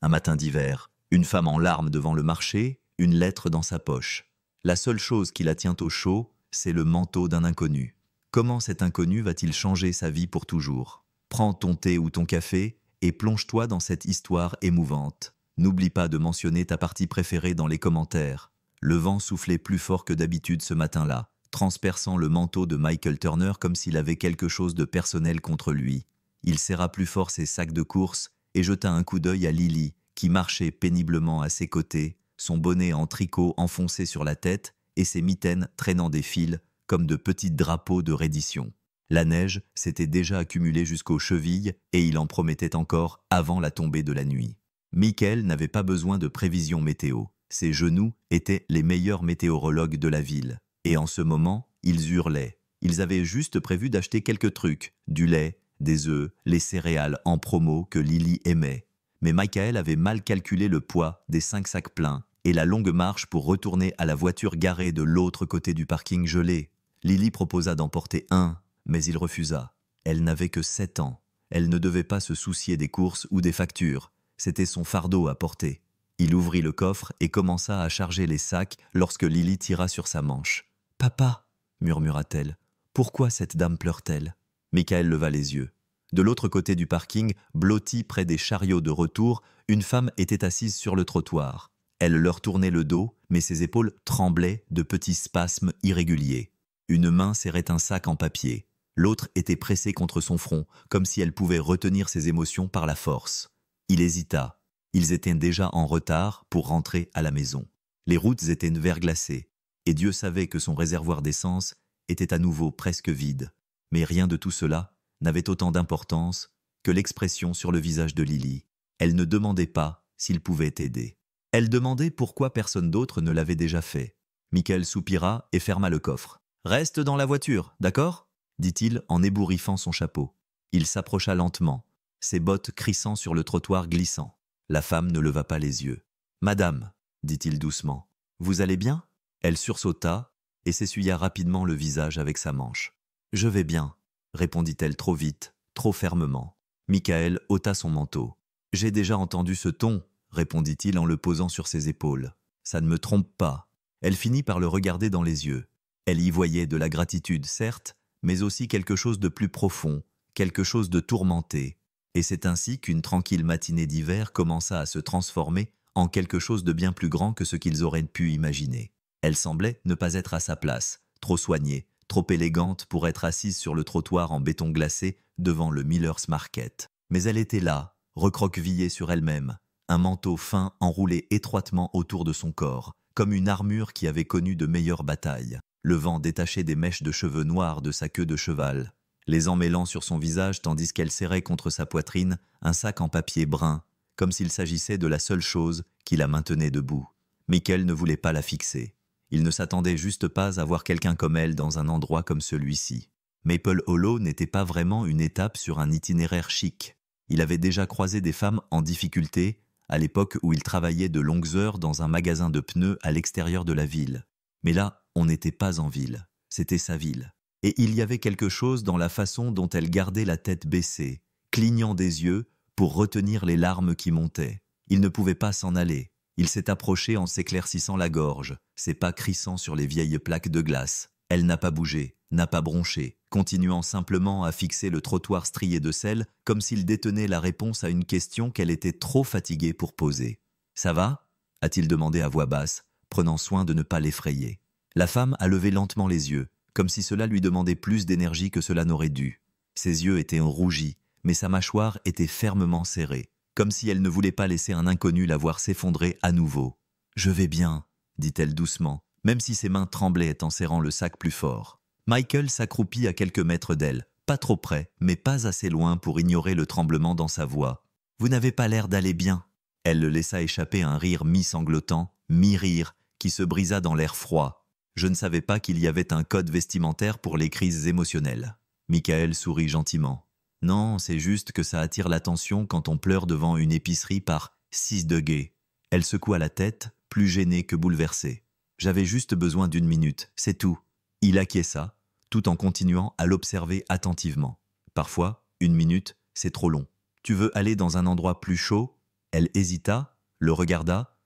Un matin d'hiver, une femme en larmes devant le marché, une lettre dans sa poche. La seule chose qui la tient au chaud, c'est le manteau d'un inconnu. Comment cet inconnu va-t-il changer sa vie pour toujours? Prends ton thé ou ton café et plonge-toi dans cette histoire émouvante. N'oublie pas de mentionner ta partie préférée dans les commentaires. Le vent soufflait plus fort que d'habitude ce matin-là, transperçant le manteau de Michael Turner comme s'il avait quelque chose de personnel contre lui. Il serra plus fort ses sacs de course et jeta un coup d'œil à Lily, qui marchait péniblement à ses côtés, son bonnet en tricot enfoncé sur la tête et ses mitaines traînant des fils comme de petits drapeaux de reddition. La neige s'était déjà accumulée jusqu'aux chevilles et il en promettait encore avant la tombée de la nuit. Michael n'avait pas besoin de prévisions météo. Ses genoux étaient les meilleurs météorologues de la ville. Et en ce moment, ils hurlaient. Ils avaient juste prévu d'acheter quelques trucs, du lait, des œufs, les céréales en promo que Lily aimait. Mais Michael avait mal calculé le poids des 5 sacs pleins et la longue marche pour retourner à la voiture garée de l'autre côté du parking gelé. Lily proposa d'en porter un, mais il refusa. Elle n'avait que 7 ans. Elle ne devait pas se soucier des courses ou des factures. C'était son fardeau à porter. Il ouvrit le coffre et commença à charger les sacs lorsque Lily tira sur sa manche. « Papa » murmura-t-elle. « Pourquoi cette dame pleure-t-elle » Michael leva les yeux. De l'autre côté du parking, blottie près des chariots de retour, une femme était assise sur le trottoir. Elle leur tournait le dos, mais ses épaules tremblaient de petits spasmes irréguliers. Une main serrait un sac en papier. L'autre était pressée contre son front, comme si elle pouvait retenir ses émotions par la force. Il hésita. Ils étaient déjà en retard pour rentrer à la maison. Les routes étaient verglacées, et Dieu savait que son réservoir d'essence était à nouveau presque vide. Mais rien de tout cela n'avait autant d'importance que l'expression sur le visage de Lily. Elle ne demandait pas s'il pouvait aider. Elle demandait pourquoi personne d'autre ne l'avait déjà fait. Michael soupira et ferma le coffre. « Reste dans la voiture, d'accord » dit-il en ébouriffant son chapeau. Il s'approcha lentement, ses bottes crissant sur le trottoir glissant. La femme ne leva pas les yeux. « Madame » dit-il doucement, « vous allez bien ?» Elle sursauta et s'essuya rapidement le visage avec sa manche. « Je vais bien » répondit-elle trop vite, trop fermement. Michael ôta son manteau. « J'ai déjà entendu ce ton » répondit-il en le posant sur ses épaules. « Ça ne me trompe pas. » Elle finit par le regarder dans les yeux. Elle y voyait de la gratitude, certes, mais aussi quelque chose de plus profond, quelque chose de tourmenté. Et c'est ainsi qu'une tranquille matinée d'hiver commença à se transformer en quelque chose de bien plus grand que ce qu'ils auraient pu imaginer. Elle semblait ne pas être à sa place, trop soignée, trop élégante pour être assise sur le trottoir en béton glacé devant le Miller's Market. Mais elle était là, recroquevillée sur elle-même, un manteau fin enroulé étroitement autour de son corps, comme une armure qui avait connu de meilleures batailles. Le vent détachait des mèches de cheveux noirs de sa queue de cheval, les emmêlant sur son visage tandis qu'elle serrait contre sa poitrine un sac en papier brun, comme s'il s'agissait de la seule chose qui la maintenait debout. Michael ne voulait pas la fixer. Il ne s'attendait juste pas à voir quelqu'un comme elle dans un endroit comme celui-ci. Maple Hollow n'était pas vraiment une étape sur un itinéraire chic. Il avait déjà croisé des femmes en difficulté à l'époque où il travaillait de longues heures dans un magasin de pneus à l'extérieur de la ville. Mais là, on n'était pas en ville. C'était sa ville. Et il y avait quelque chose dans la façon dont elle gardait la tête baissée, clignant des yeux pour retenir les larmes qui montaient. Il ne pouvait pas s'en aller. Il s'est approché en s'éclaircissant la gorge, ses pas crissant sur les vieilles plaques de glace. Elle n'a pas bougé, n'a pas bronché, continuant simplement à fixer le trottoir strié de sel comme s'il détenait la réponse à une question qu'elle était trop fatiguée pour poser. « Ça va » a-t-il demandé à voix basse, prenant soin de ne pas l'effrayer. La femme a levé lentement les yeux, comme si cela lui demandait plus d'énergie que cela n'aurait dû. Ses yeux étaient rougis, mais sa mâchoire était fermement serrée, comme si elle ne voulait pas laisser un inconnu la voir s'effondrer à nouveau. « Je vais bien » dit-elle doucement, même si ses mains tremblaient en serrant le sac plus fort. Michael s'accroupit à quelques mètres d'elle, pas trop près, mais pas assez loin pour ignorer le tremblement dans sa voix. « Vous n'avez pas l'air d'aller bien. » Elle le laissa échapper un rire mi-sanglotant, mi-rire, qui se brisa dans l'air froid. Je ne savais pas qu'il y avait un code vestimentaire pour les crises émotionnelles. Michael sourit gentiment. « Non, c'est juste que ça attire l'attention quand on pleure devant une épicerie par 6 degrés. » Elle secoua la tête, plus gênée que bouleversée. « J'avais juste besoin d'1 minute, c'est tout. » Il acquiesça, tout en continuant à l'observer attentivement. Parfois, 1 minute, c'est trop long. « Tu veux aller dans un endroit plus chaud ?» Elle hésita, le regarda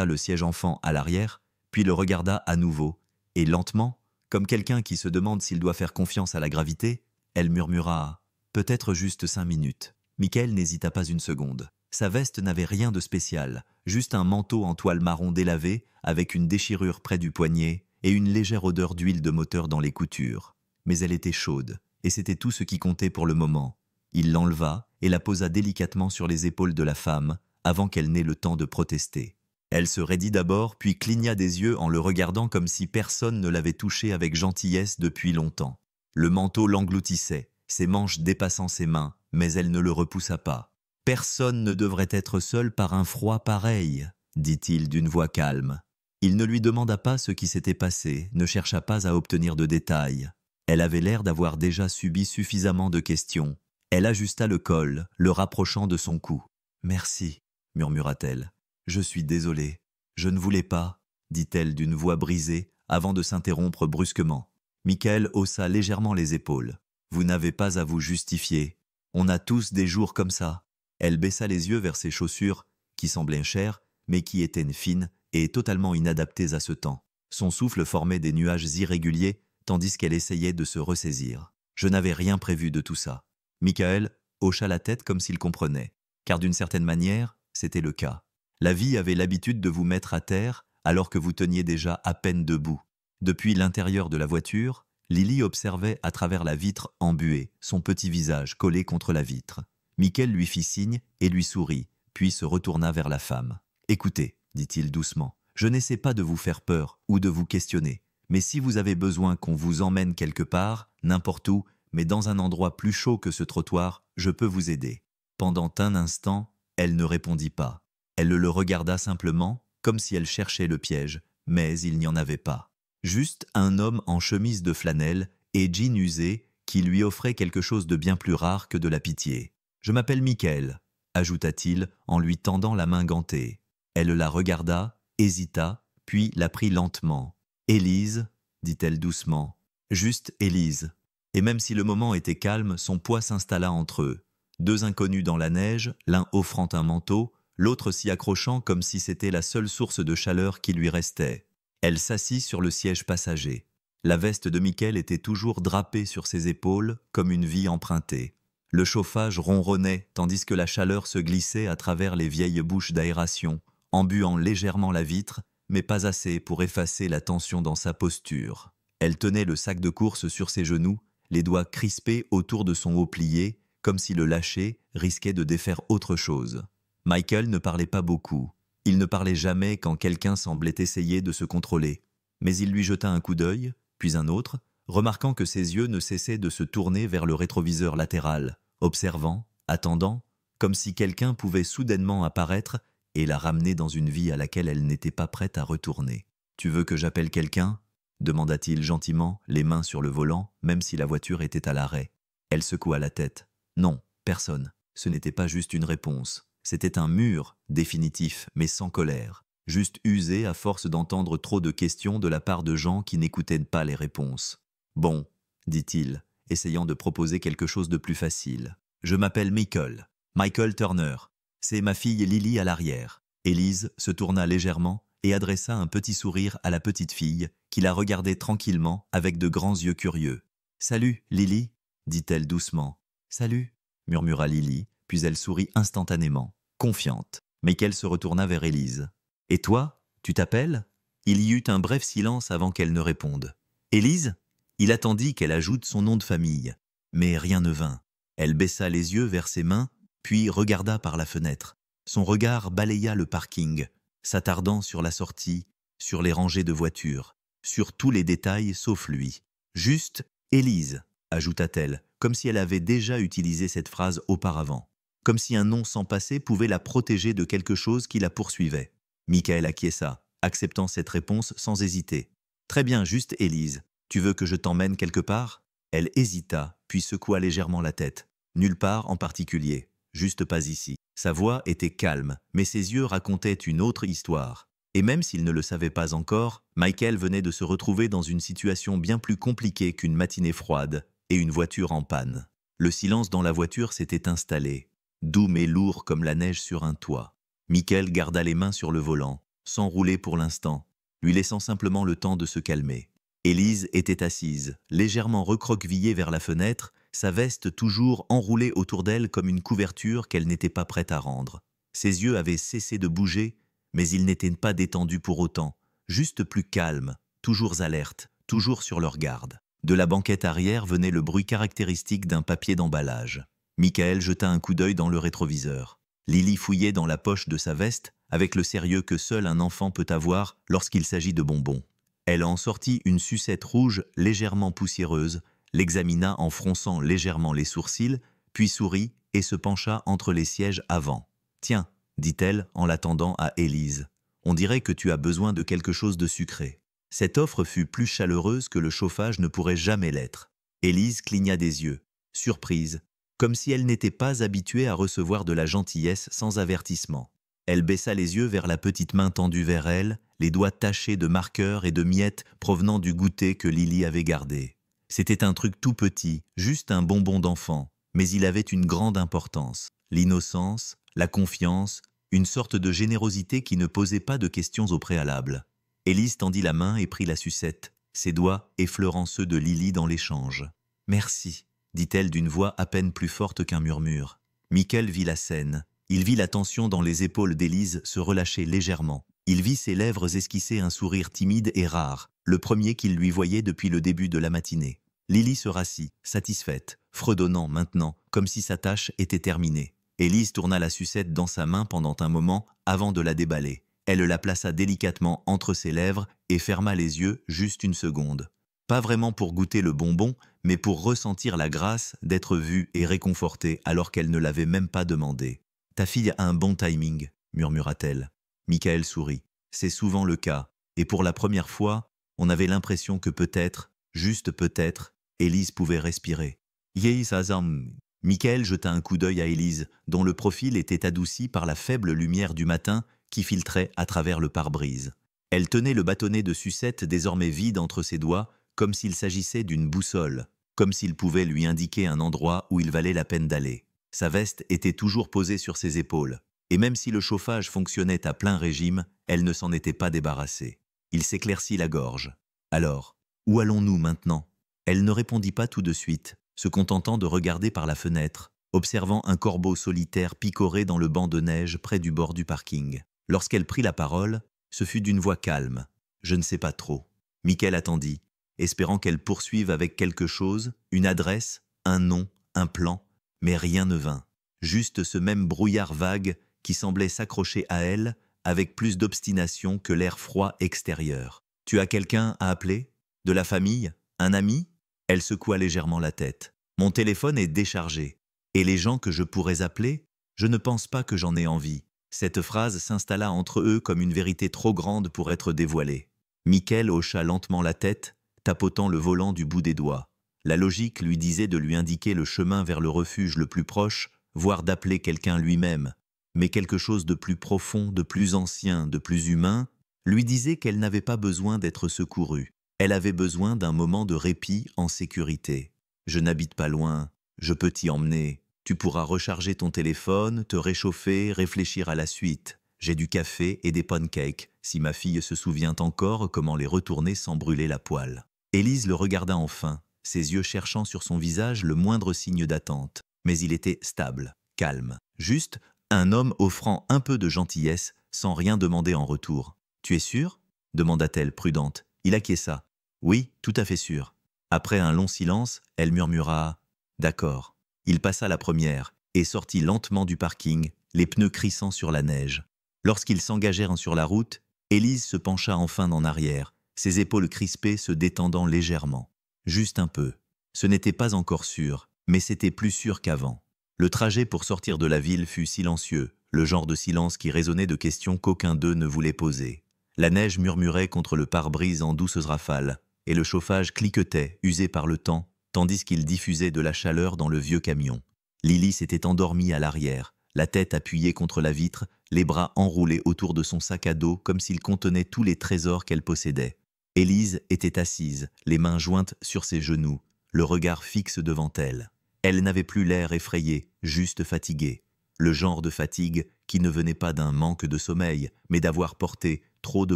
le siège enfant à l'arrière, puis le regarda à nouveau, et lentement, comme quelqu'un qui se demande s'il doit faire confiance à la gravité, elle murmura « Peut-être juste 5 minutes ». Michael n'hésita pas une seconde. Sa veste n'avait rien de spécial, juste un manteau en toile marron délavé, avec une déchirure près du poignet et une légère odeur d'huile de moteur dans les coutures. Mais elle était chaude, et c'était tout ce qui comptait pour le moment. Il l'enleva et la posa délicatement sur les épaules de la femme, avant qu'elle n'ait le temps de protester. Elle se raidit d'abord, puis cligna des yeux en le regardant comme si personne ne l'avait touché avec gentillesse depuis longtemps. Le manteau l'engloutissait, ses manches dépassant ses mains, mais elle ne le repoussa pas. « Personne ne devrait être seul par un froid pareil, » dit-il d'une voix calme. Il ne lui demanda pas ce qui s'était passé, ne chercha pas à obtenir de détails. Elle avait l'air d'avoir déjà subi suffisamment de questions. Elle ajusta le col, le rapprochant de son cou. « Merci », murmura-t-elle. « Je suis désolée. Je ne voulais pas, » dit-elle d'une voix brisée, avant de s'interrompre brusquement. Michael haussa légèrement les épaules. « Vous n'avez pas à vous justifier. On a tous des jours comme ça. » Elle baissa les yeux vers ses chaussures, qui semblaient chères, mais qui étaient fines et totalement inadaptées à ce temps. Son souffle formait des nuages irréguliers, tandis qu'elle essayait de se ressaisir. « Je n'avais rien prévu de tout ça. » Michael hocha la tête comme s'il comprenait, car d'une certaine manière, c'était le cas. La vie avait l'habitude de vous mettre à terre alors que vous teniez déjà à peine debout. Depuis l'intérieur de la voiture, Lily observait à travers la vitre embuée, son petit visage collé contre la vitre. Michael lui fit signe et lui sourit, puis se retourna vers la femme. « Écoutez, » dit-il doucement, « je n'essaie pas de vous faire peur ou de vous questionner, mais si vous avez besoin qu'on vous emmène quelque part, n'importe où, mais dans un endroit plus chaud que ce trottoir, je peux vous aider. » Pendant un instant, elle ne répondit pas. Elle le regarda simplement, comme si elle cherchait le piège, mais il n'y en avait pas. Juste un homme en chemise de flanelle et jean usé qui lui offrait quelque chose de bien plus rare que de la pitié. « Je m'appelle Michael », ajouta-t-il en lui tendant la main gantée. Elle la regarda, hésita, puis la prit lentement. « Élise », dit-elle doucement. « Juste Élise. » Et même si le moment était calme, son poids s'installa entre eux. Deux inconnus dans la neige, l'un offrant un manteau, l'autre s'y accrochant comme si c'était la seule source de chaleur qui lui restait. Elle s'assit sur le siège passager. La veste de Michael était toujours drapée sur ses épaules comme une vie empruntée. Le chauffage ronronnait tandis que la chaleur se glissait à travers les vieilles bouches d'aération, embuant légèrement la vitre, mais pas assez pour effacer la tension dans sa posture. Elle tenait le sac de course sur ses genoux, les doigts crispés autour de son haut plié, comme si le lâcher risquait de défaire autre chose. Michael ne parlait pas beaucoup. Il ne parlait jamais quand quelqu'un semblait essayer de se contrôler. Mais il lui jeta un coup d'œil, puis un autre, remarquant que ses yeux ne cessaient de se tourner vers le rétroviseur latéral, observant, attendant, comme si quelqu'un pouvait soudainement apparaître et la ramener dans une vie à laquelle elle n'était pas prête à retourner. « Tu veux que j'appelle quelqu'un » demanda-t-il gentiment, les mains sur le volant, même si la voiture était à l'arrêt. Elle secoua la tête. Non, personne. Ce n'était pas juste une réponse. C'était un mur, définitif, mais sans colère. Juste usé à force d'entendre trop de questions de la part de gens qui n'écoutaient pas les réponses. « Bon, » dit-il, essayant de proposer quelque chose de plus facile. « Je m'appelle Michael Turner. C'est ma fille Lily à l'arrière. » Élise se tourna légèrement et adressa un petit sourire à la petite fille, qui la regardait tranquillement avec de grands yeux curieux. « Salut, Lily » dit-elle doucement. « Salut » murmura Lily, puis elle sourit instantanément, confiante. Michael se retourna vers Élise. « Et toi, tu t'appelles » Il y eut un bref silence avant qu'elle ne réponde. « Élise » Il attendit qu'elle ajoute son nom de famille, mais rien ne vint. Elle baissa les yeux vers ses mains, puis regarda par la fenêtre. Son regard balaya le parking, s'attardant sur la sortie, sur les rangées de voitures, sur tous les détails sauf lui. « Juste Élise » ajouta-t-elle, comme si elle avait déjà utilisé cette phrase auparavant, comme si un nom sans passé pouvait la protéger de quelque chose qui la poursuivait. Michael acquiesça, acceptant cette réponse sans hésiter. « Très bien, juste Élise. Tu veux que je t'emmène quelque part ?» Elle hésita, puis secoua légèrement la tête. « Nulle part en particulier, juste pas ici. » Sa voix était calme, mais ses yeux racontaient une autre histoire. Et même s'il ne le savait pas encore, Michael venait de se retrouver dans une situation bien plus compliquée qu'une matinée froide et une voiture en panne. Le silence dans la voiture s'était installé, doux mais lourd comme la neige sur un toit. Michael garda les mains sur le volant, sans rouler pour l'instant, lui laissant simplement le temps de se calmer. Élise était assise, légèrement recroquevillée vers la fenêtre, sa veste toujours enroulée autour d'elle comme une couverture qu'elle n'était pas prête à rendre. Ses yeux avaient cessé de bouger, mais ils n'étaient pas détendus pour autant, juste plus calmes, toujours alertes, toujours sur leur garde. De la banquette arrière venait le bruit caractéristique d'un papier d'emballage. Michael jeta un coup d'œil dans le rétroviseur. Lily fouillait dans la poche de sa veste avec le sérieux que seul un enfant peut avoir lorsqu'il s'agit de bonbons. Elle en sortit une sucette rouge légèrement poussiéreuse, l'examina en fronçant légèrement les sourcils, puis sourit et se pencha entre les sièges avant. « Tiens, dit-elle en l'attendant à Élise, on dirait que tu as besoin de quelque chose de sucré. » Cette offre fut plus chaleureuse que le chauffage ne pourrait jamais l'être. Élise cligna des yeux, surprise, comme si elle n'était pas habituée à recevoir de la gentillesse sans avertissement. Elle baissa les yeux vers la petite main tendue vers elle, les doigts tachés de marqueurs et de miettes provenant du goûter que Lily avait gardé. C'était un truc tout petit, juste un bonbon d'enfant, mais il avait une grande importance. L'innocence, la confiance, une sorte de générosité qui ne posait pas de questions au préalable. Élise tendit la main et prit la sucette, ses doigts effleurant ceux de Lily dans l'échange. « Merci », dit-elle d'une voix à peine plus forte qu'un murmure. Michael vit la scène. Il vit la tension dans les épaules d'Élise se relâcher légèrement. Il vit ses lèvres esquisser un sourire timide et rare, le premier qu'il lui voyait depuis le début de la matinée. Lily se rassit, satisfaite, fredonnant maintenant, comme si sa tâche était terminée. Élise tourna la sucette dans sa main pendant un moment avant de la déballer. Elle la plaça délicatement entre ses lèvres et ferma les yeux juste une seconde. Pas vraiment pour goûter le bonbon, mais pour ressentir la grâce d'être vue et réconfortée alors qu'elle ne l'avait même pas demandé. « Ta fille a un bon timing », murmura-t-elle. Michael sourit. C'est souvent le cas, et pour la première fois, on avait l'impression que peut-être, juste peut-être, Élise pouvait respirer. « Yes, Azam ». Michael jeta un coup d'œil à Élise, dont le profil était adouci par la faible lumière du matin qui filtrait à travers le pare-brise. Elle tenait le bâtonnet de sucette désormais vide entre ses doigts, comme s'il s'agissait d'une boussole, comme s'il pouvait lui indiquer un endroit où il valait la peine d'aller. Sa veste était toujours posée sur ses épaules, et même si le chauffage fonctionnait à plein régime, elle ne s'en était pas débarrassée. Il s'éclaircit la gorge. « Alors, où allons-nous maintenant ?» Elle ne répondit pas tout de suite, se contentant de regarder par la fenêtre, observant un corbeau solitaire picoré dans le banc de neige près du bord du parking. Lorsqu'elle prit la parole, ce fut d'une voix calme. « Je ne sais pas trop. » Michael attendit, espérant qu'elle poursuive avec quelque chose, une adresse, un nom, un plan, mais rien ne vint. Juste ce même brouillard vague qui semblait s'accrocher à elle avec plus d'obstination que l'air froid extérieur. « Tu as quelqu'un à appeler? De la famille? Un ami ?» Elle secoua légèrement la tête. « Mon téléphone est déchargé. Et les gens que je pourrais appeler? Je ne pense pas que j'en ai envie. » Cette phrase s'installa entre eux comme une vérité trop grande pour être dévoilée. Michael hocha lentement la tête, tapotant le volant du bout des doigts. La logique lui disait de lui indiquer le chemin vers le refuge le plus proche, voire d'appeler quelqu'un lui-même. Mais quelque chose de plus profond, de plus ancien, de plus humain, lui disait qu'elle n'avait pas besoin d'être secourue. Elle avait besoin d'un moment de répit en sécurité. « Je n'habite pas loin, je peux t'y emmener. Tu pourras recharger ton téléphone, te réchauffer, réfléchir à la suite. J'ai du café et des pancakes, si ma fille se souvient encore comment les retourner sans brûler la poêle. » Élise le regarda enfin, ses yeux cherchant sur son visage le moindre signe d'attente. Mais il était stable, calme. Juste un homme offrant un peu de gentillesse sans rien demander en retour. « Tu es sûr ?» demanda-t-elle prudente. Il acquiesça. « Oui, tout à fait sûr. » Après un long silence, elle murmura « D'accord. » Il passa la première et sortit lentement du parking, les pneus crissant sur la neige. Lorsqu'ils s'engagèrent sur la route, Élise se pencha enfin en arrière, ses épaules crispées se détendant légèrement. Juste un peu. Ce n'était pas encore sûr, mais c'était plus sûr qu'avant. Le trajet pour sortir de la ville fut silencieux, le genre de silence qui résonnait de questions qu'aucun d'eux ne voulait poser. La neige murmurait contre le pare-brise en douces rafales, et le chauffage cliquetait, usé par le temps, tandis qu'il diffusait de la chaleur dans le vieux camion. Lily s'était endormie à l'arrière, la tête appuyée contre la vitre, les bras enroulés autour de son sac à dos comme s'il contenait tous les trésors qu'elle possédait. Élise était assise, les mains jointes sur ses genoux, le regard fixe devant elle. Elle n'avait plus l'air effrayé, juste fatiguée. Le genre de fatigue qui ne venait pas d'un manque de sommeil, mais d'avoir porté trop de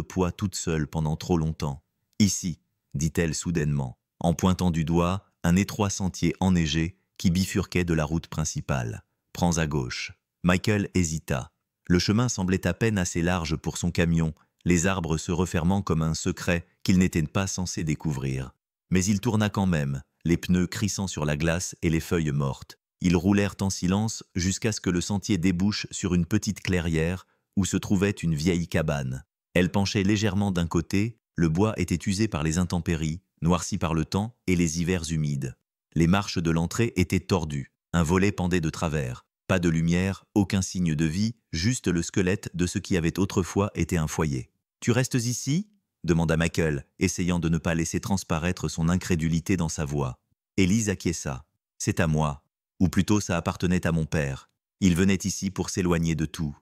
poids toute seule pendant trop longtemps. « Ici », dit-elle soudainement, en pointant du doigt un étroit sentier enneigé qui bifurquait de la route principale. « Prends à gauche. » Michael hésita. Le chemin semblait à peine assez large pour son camion, les arbres se refermant comme un secret qu'il n'était pas censé découvrir. Mais il tourna quand même, les pneus crissant sur la glace et les feuilles mortes. Ils roulèrent en silence jusqu'à ce que le sentier débouche sur une petite clairière où se trouvait une vieille cabane. Elle penchait légèrement d'un côté, le bois était usé par les intempéries, noirci par le temps et les hivers humides. Les marches de l'entrée étaient tordues, un volet pendait de travers. Pas de lumière, aucun signe de vie, juste le squelette de ce qui avait autrefois été un foyer. « Tu restes ici ?» demanda Michael, essayant de ne pas laisser transparaître son incrédulité dans sa voix. Élise acquiesça. « C'est à moi. Ou plutôt ça appartenait à mon père. Il venait ici pour s'éloigner de tout. »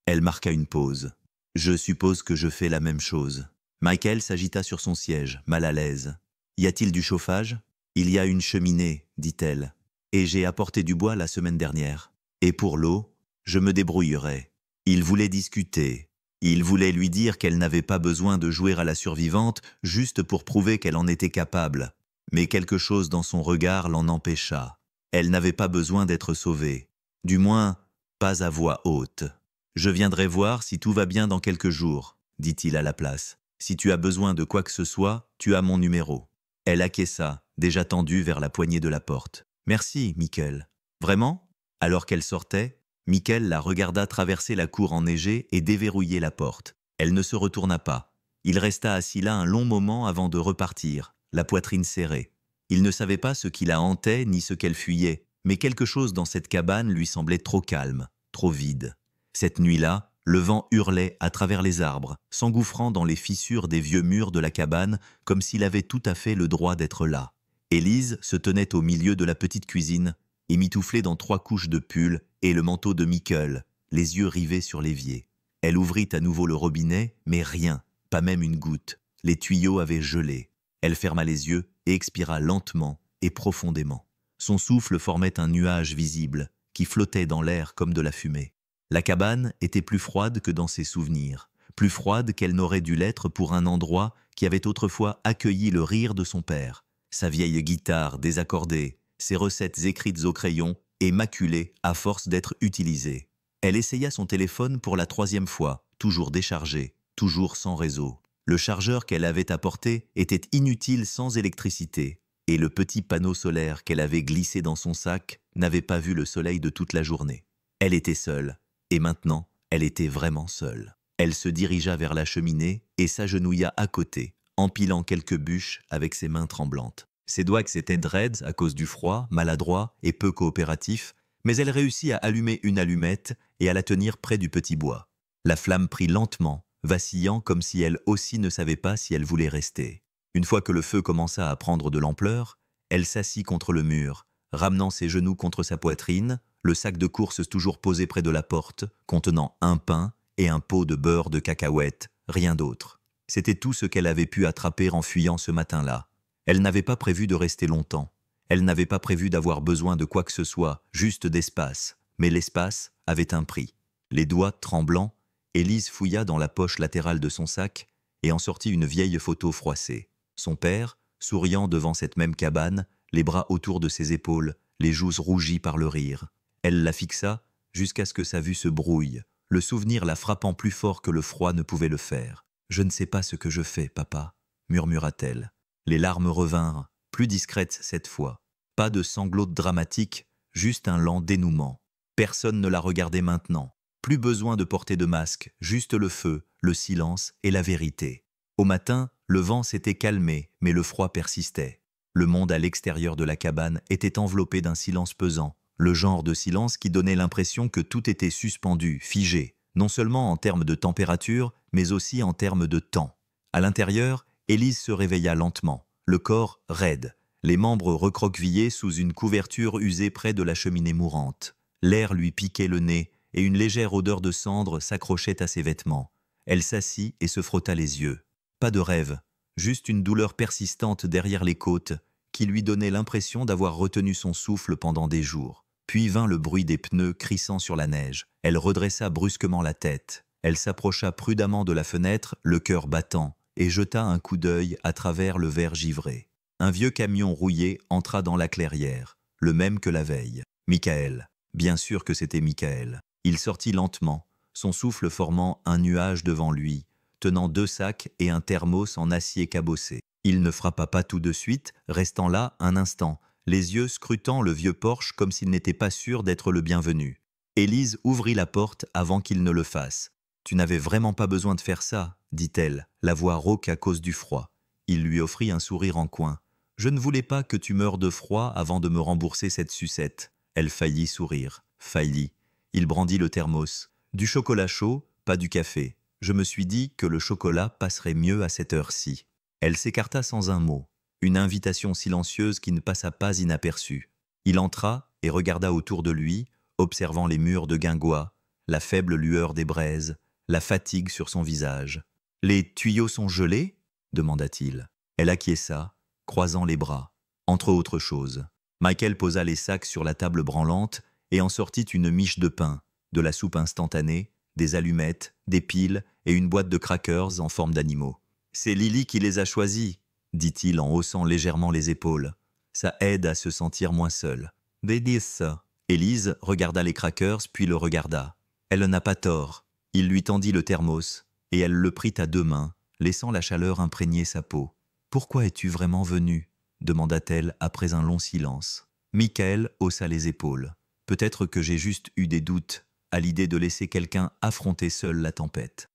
Elle marqua une pause. « Je suppose que je fais la même chose. » Michael s'agita sur son siège, mal à l'aise. « Y a-t-il du chauffage ?»« Il y a une cheminée, dit-elle. Et j'ai apporté du bois la semaine dernière. Et pour l'eau, je me débrouillerai. » Il voulait discuter. Il voulait lui dire qu'elle n'avait pas besoin de jouer à la survivante juste pour prouver qu'elle en était capable. Mais quelque chose dans son regard l'en empêcha. Elle n'avait pas besoin d'être sauvée. Du moins, pas à voix haute. « Je viendrai voir si tout va bien dans quelques jours, » dit-il à la place. « Si tu as besoin de quoi que ce soit, tu as mon numéro. » Elle acquiesça, déjà tendue vers la poignée de la porte. « Merci, Michael. »« Vraiment ?» Alors qu'elle sortait, Michael la regarda traverser la cour enneigée et déverrouiller la porte. Elle ne se retourna pas. Il resta assis là un long moment avant de repartir, la poitrine serrée. Il ne savait pas ce qui la hantait ni ce qu'elle fuyait, mais quelque chose dans cette cabane lui semblait trop calme, trop vide. Cette nuit-là, le vent hurlait à travers les arbres, s'engouffrant dans les fissures des vieux murs de la cabane comme s'il avait tout à fait le droit d'être là. Élise se tenait au milieu de la petite cuisine, émitouflée dans 3 couches de pull et le manteau de Michael, les yeux rivés sur l'évier. Elle ouvrit à nouveau le robinet, mais rien, pas même une goutte. Les tuyaux avaient gelé. Elle ferma les yeux et expira lentement et profondément. Son souffle formait un nuage visible qui flottait dans l'air comme de la fumée. La cabane était plus froide que dans ses souvenirs, plus froide qu'elle n'aurait dû l'être pour un endroit qui avait autrefois accueilli le rire de son père. Sa vieille guitare désaccordée, ses recettes écrites au crayon et maculées à force d'être utilisées. Elle essaya son téléphone pour la 3e fois, toujours déchargé, toujours sans réseau. Le chargeur qu'elle avait apporté était inutile sans électricité, et le petit panneau solaire qu'elle avait glissé dans son sac n'avait pas vu le soleil de toute la journée. Elle était seule, et maintenant, elle était vraiment seule. Elle se dirigea vers la cheminée et s'agenouilla à côté, empilant quelques bûches avec ses mains tremblantes. Ses doigts s'étaient raides à cause du froid, maladroits et peu coopératifs, mais elle réussit à allumer une allumette et à la tenir près du petit bois. La flamme prit lentement, vacillant comme si elle aussi ne savait pas si elle voulait rester. Une fois que le feu commença à prendre de l'ampleur, elle s'assit contre le mur, ramenant ses genoux contre sa poitrine, le sac de course toujours posé près de la porte, contenant un pain et un pot de beurre de cacahuètes, rien d'autre. C'était tout ce qu'elle avait pu attraper en fuyant ce matin-là. Elle n'avait pas prévu de rester longtemps. Elle n'avait pas prévu d'avoir besoin de quoi que ce soit, juste d'espace. Mais l'espace avait un prix. Les doigts tremblants, Élise fouilla dans la poche latérale de son sac et en sortit une vieille photo froissée. Son père, souriant devant cette même cabane, les bras autour de ses épaules, les joues rougies par le rire. Elle la fixa jusqu'à ce que sa vue se brouille, le souvenir la frappant plus fort que le froid ne pouvait le faire. « Je ne sais pas ce que je fais, papa », murmura-t-elle. Les larmes revinrent, plus discrètes cette fois. Pas de sanglots dramatiques, juste un lent dénouement. Personne ne la regardait maintenant. Plus besoin de porter de masque, juste le feu, le silence et la vérité. Au matin, le vent s'était calmé, mais le froid persistait. Le monde à l'extérieur de la cabane était enveloppé d'un silence pesant, le genre de silence qui donnait l'impression que tout était suspendu, figé, non seulement en termes de température, mais aussi en termes de temps. À l'intérieur, Élise se réveilla lentement, le corps raide, les membres recroquevillés sous une couverture usée près de la cheminée mourante. L'air lui piquait le nez et une légère odeur de cendre s'accrochait à ses vêtements. Elle s'assit et se frotta les yeux. Pas de rêve, juste une douleur persistante derrière les côtes qui lui donnait l'impression d'avoir retenu son souffle pendant des jours. Puis vint le bruit des pneus crissant sur la neige. Elle redressa brusquement la tête. Elle s'approcha prudemment de la fenêtre, le cœur battant, et jeta un coup d'œil à travers le verre givré. Un vieux camion rouillé entra dans la clairière, le même que la veille. Michael. Bien sûr que c'était Michael. Il sortit lentement, son souffle formant un nuage devant lui, tenant 2 sacs et un thermos en acier cabossé. Il ne frappa pas tout de suite, restant là un instant, les yeux scrutant le vieux Porsche comme s'il n'était pas sûr d'être le bienvenu. Élise ouvrit la porte avant qu'il ne le fasse. « Tu n'avais vraiment pas besoin de faire ça, » dit-elle, la voix rauque à cause du froid. Il lui offrit un sourire en coin. « Je ne voulais pas que tu meures de froid avant de me rembourser cette sucette. » Elle faillit sourire. Faillit. Il brandit le thermos. « Du chocolat chaud, pas du café. Je me suis dit que le chocolat passerait mieux à cette heure-ci. » Elle s'écarta sans un mot. Une invitation silencieuse qui ne passa pas inaperçue. Il entra et regarda autour de lui, observant les murs de guingois, la faible lueur des braises, la fatigue sur son visage. « Les tuyaux sont gelés ?» demanda-t-il. Elle acquiesça, croisant les bras. Entre autres choses. Michael posa les sacs sur la table branlante et en sortit une miche de pain, de la soupe instantanée, des allumettes, des piles et une boîte de crackers en forme d'animaux. « C'est Lily qui les a choisis », dit-il en haussant légèrement les épaules. « Ça aide à se sentir moins seul. »« Bédis ça. » Élise regarda les crackers puis le regarda. Elle n'a pas tort. Il lui tendit le thermos et elle le prit à 2 mains, laissant la chaleur imprégner sa peau. « Pourquoi es-tu vraiment venu ?» demanda-t-elle après un long silence. Michael haussa les épaules. « Peut-être que j'ai juste eu des doutes à l'idée de laisser quelqu'un affronter seul la tempête. »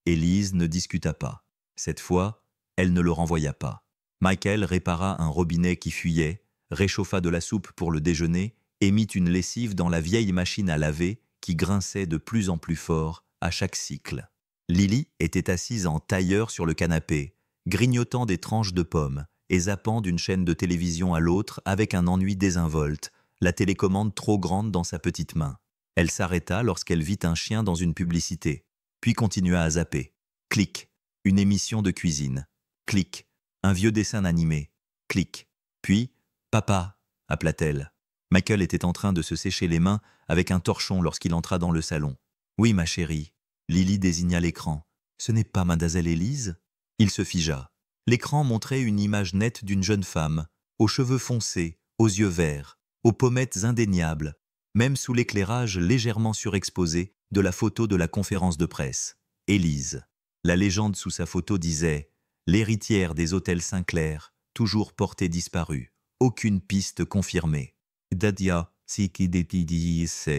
Élise ne discuta pas. Cette fois, elle ne le renvoya pas. Michael répara un robinet qui fuyait, réchauffa de la soupe pour le déjeuner et mit une lessive dans la vieille machine à laver qui grinçait de plus en plus fort à chaque cycle. Lily était assise en tailleur sur le canapé, grignotant des tranches de pommes et zappant d'une chaîne de télévision à l'autre avec un ennui désinvolte, la télécommande trop grande dans sa petite main. Elle s'arrêta lorsqu'elle vit un chien dans une publicité, puis continua à zapper. Clic, une émission de cuisine. Clic, un vieux dessin animé. Clic. Puis, « Papa !» appela-t-elle. Michael était en train de se sécher les mains avec un torchon lorsqu'il entra dans le salon. « Oui, ma chérie. » Lily désigna l'écran. « Ce n'est pas mademoiselle Élise ?» Il se figea. L'écran montrait une image nette d'une jeune femme, aux cheveux foncés, aux yeux verts, aux pommettes indéniables, même sous l'éclairage légèrement surexposé de la photo de la conférence de presse. Élise. La légende sous sa photo disait « L'héritière des hôtels Sinclair, toujours portée disparue. Aucune piste confirmée. » Dadia, si qui détidisse.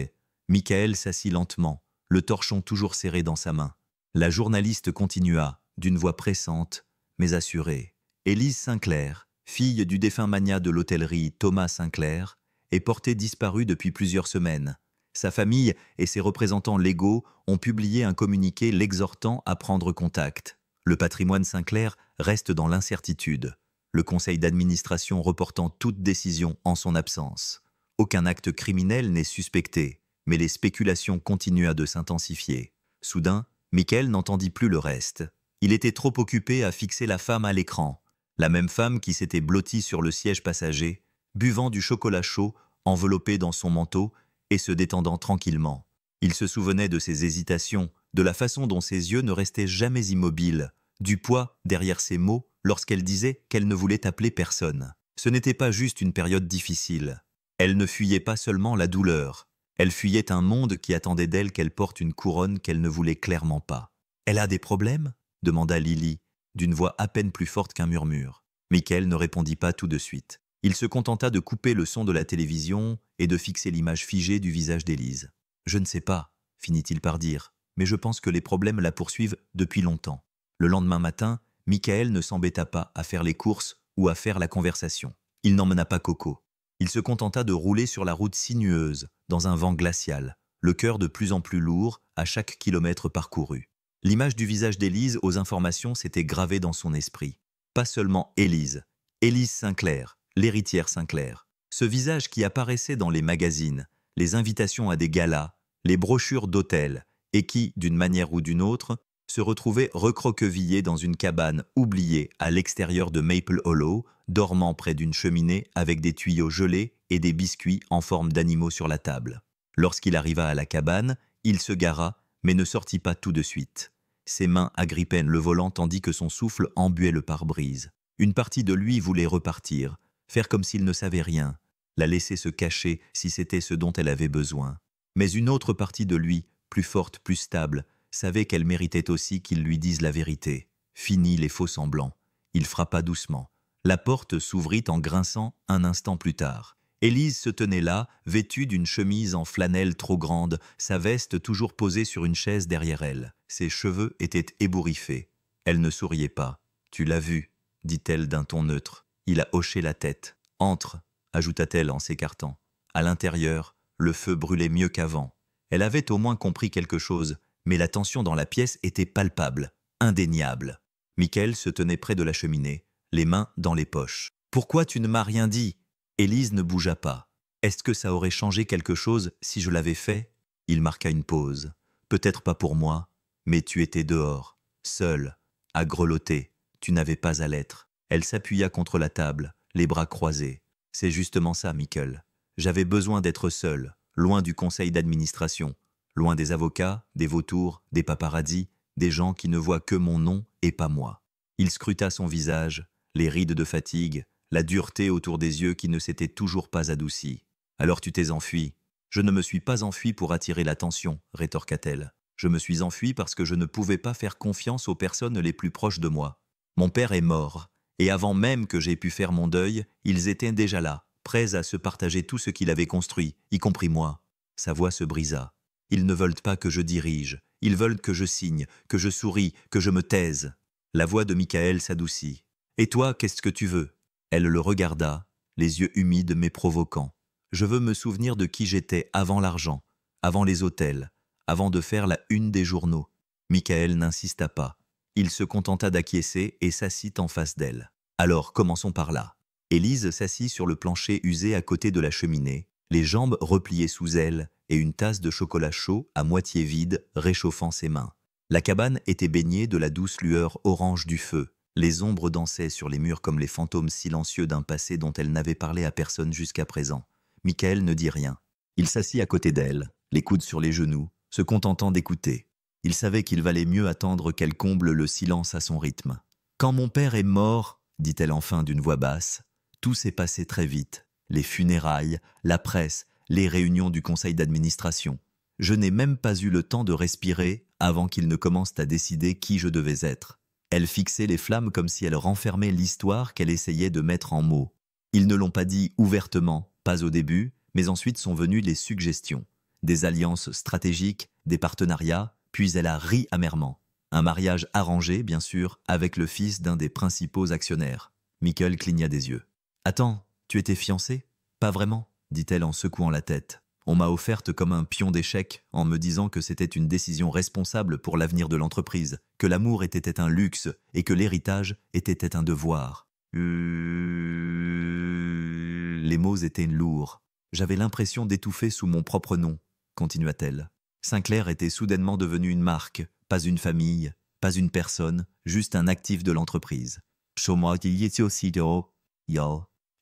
Michael s'assit lentement, le torchon toujours serré dans sa main. La journaliste continua, d'une voix pressante, mais assurée. Élise Sinclair, fille du défunt magnat de l'hôtellerie Thomas Sinclair, est portée disparue depuis plusieurs semaines. Sa famille et ses représentants légaux ont publié un communiqué l'exhortant à prendre contact. Le patrimoine Sinclair reste dans l'incertitude, le conseil d'administration reportant toute décision en son absence. Aucun acte criminel n'est suspecté, mais les spéculations continuent de s'intensifier. Soudain, Michael n'entendit plus le reste. Il était trop occupé à fixer la femme à l'écran, la même femme qui s'était blottie sur le siège passager, buvant du chocolat chaud, enveloppé dans son manteau, et se détendant tranquillement. Il se souvenait de ses hésitations, de la façon dont ses yeux ne restaient jamais immobiles, du poids derrière ses mots lorsqu'elle disait qu'elle ne voulait appeler personne. Ce n'était pas juste une période difficile. Elle ne fuyait pas seulement la douleur, elle fuyait un monde qui attendait d'elle qu'elle porte une couronne qu'elle ne voulait clairement pas. « Elle a des problèmes ?» demanda Lily, d'une voix à peine plus forte qu'un murmure. Michael ne répondit pas tout de suite. Il se contenta de couper le son de la télévision et de fixer l'image figée du visage d'Élise. « Je ne sais pas », finit-il par dire, « mais je pense que les problèmes la poursuivent depuis longtemps. » Le lendemain matin, Michael ne s'embêta pas à faire les courses ou à faire la conversation. Il n'emmena pas Coco. Il se contenta de rouler sur la route sinueuse, dans un vent glacial, le cœur de plus en plus lourd à chaque kilomètre parcouru. L'image du visage d'Élise aux informations s'était gravée dans son esprit. Pas seulement Élise, Élise Sinclair, l'héritière Sinclair. Ce visage qui apparaissait dans les magazines, les invitations à des galas, les brochures d'hôtels, et qui, d'une manière ou d'une autre, se retrouvait recroquevillé dans une cabane oubliée à l'extérieur de Maple Hollow, dormant près d'une cheminée avec des tuyaux gelés et des biscuits en forme d'animaux sur la table. Lorsqu'il arriva à la cabane, il se gara, mais ne sortit pas tout de suite. Ses mains agrippaient le volant tandis que son souffle embuait le pare-brise. Une partie de lui voulait repartir, faire comme s'il ne savait rien, la laisser se cacher si c'était ce dont elle avait besoin. Mais une autre partie de lui, plus forte, plus stable, savait qu'elle méritait aussi qu'il lui dise la vérité. Fini les faux semblants. Il frappa doucement. La porte s'ouvrit en grinçant un instant plus tard. Élise se tenait là, vêtue d'une chemise en flanelle trop grande, sa veste toujours posée sur une chaise derrière elle. Ses cheveux étaient ébouriffés. Elle ne souriait pas. « Tu l'as vu », dit-elle d'un ton neutre. Il a hoché la tête. « Entre », ajouta-t-elle en s'écartant. À l'intérieur, le feu brûlait mieux qu'avant. Elle avait au moins compris quelque chose, mais la tension dans la pièce était palpable, indéniable. Michael se tenait près de la cheminée, les mains dans les poches. « Pourquoi tu ne m'as rien dit ?» Élise ne bougea pas. « Est-ce que ça aurait changé quelque chose si je l'avais fait ?» Il marqua une pause. « Peut-être pas pour moi, mais tu étais dehors, seule, à grelotter. Tu n'avais pas à l'être. » Elle s'appuya contre la table, les bras croisés. « C'est justement ça, Michael. J'avais besoin d'être seule, loin du conseil d'administration, loin des avocats, des vautours, des paparazzis, des gens qui ne voient que mon nom et pas moi. » Il scruta son visage, les rides de fatigue, la dureté autour des yeux qui ne s'était toujours pas adoucie. « Alors tu t'es enfui. »« Je ne me suis pas enfui pour attirer l'attention, » rétorqua-t-elle. « Je me suis enfui parce que je ne pouvais pas faire confiance aux personnes les plus proches de moi. Mon père est mort, et avant même que j'aie pu faire mon deuil, ils étaient déjà là, prêts à se partager tout ce qu'il avait construit, y compris moi. » Sa voix se brisa. « Ils ne veulent pas que je dirige, ils veulent que je signe, que je sourie, que je me taise. » La voix de Michael s'adoucit. « Et toi, qu'est-ce que tu veux ?» Elle le regarda, les yeux humides mais provoquants. « Je veux me souvenir de qui j'étais avant l'argent, avant les hôtels, avant de faire la une des journaux. » Michael n'insista pas. Il se contenta d'acquiescer et s'assit en face d'elle. « Alors, commençons par là. » Élise s'assit sur le plancher usé à côté de la cheminée, les jambes repliées sous elle et une tasse de chocolat chaud à moitié vide réchauffant ses mains. La cabane était baignée de la douce lueur orange du feu. Les ombres dansaient sur les murs comme les fantômes silencieux d'un passé dont elle n'avait parlé à personne jusqu'à présent. Michael ne dit rien. Il s'assit à côté d'elle, les coudes sur les genoux, se contentant d'écouter. Il savait qu'il valait mieux attendre qu'elle comble le silence à son rythme. « Quand mon père est mort, » dit-elle enfin d'une voix basse, « tout s'est passé très vite. Les funérailles, la presse, les réunions du conseil d'administration. Je n'ai même pas eu le temps de respirer avant qu'ils ne commencent à décider qui je devais être. » Elle fixait les flammes comme si elle renfermait l'histoire qu'elle essayait de mettre en mots. Ils ne l'ont pas dit ouvertement, pas au début, mais ensuite sont venues les suggestions. Des alliances stratégiques, des partenariats, puis elle a ri amèrement. Un mariage arrangé, bien sûr, avec le fils d'un des principaux actionnaires. Michael cligna des yeux. « Attends, tu étais fiancée ? » ?»« Pas vraiment, » dit-elle en secouant la tête. « On m'a offerte comme un pion d'échec en me disant que c'était une décision responsable pour l'avenir de l'entreprise, que l'amour était un luxe et que l'héritage était un devoir. » Les mots étaient lourds. J'avais l'impression d'étouffer sous mon propre nom, continua-t-elle. Sinclair était soudainement devenu une marque, pas une famille, pas une personne, juste un actif de l'entreprise.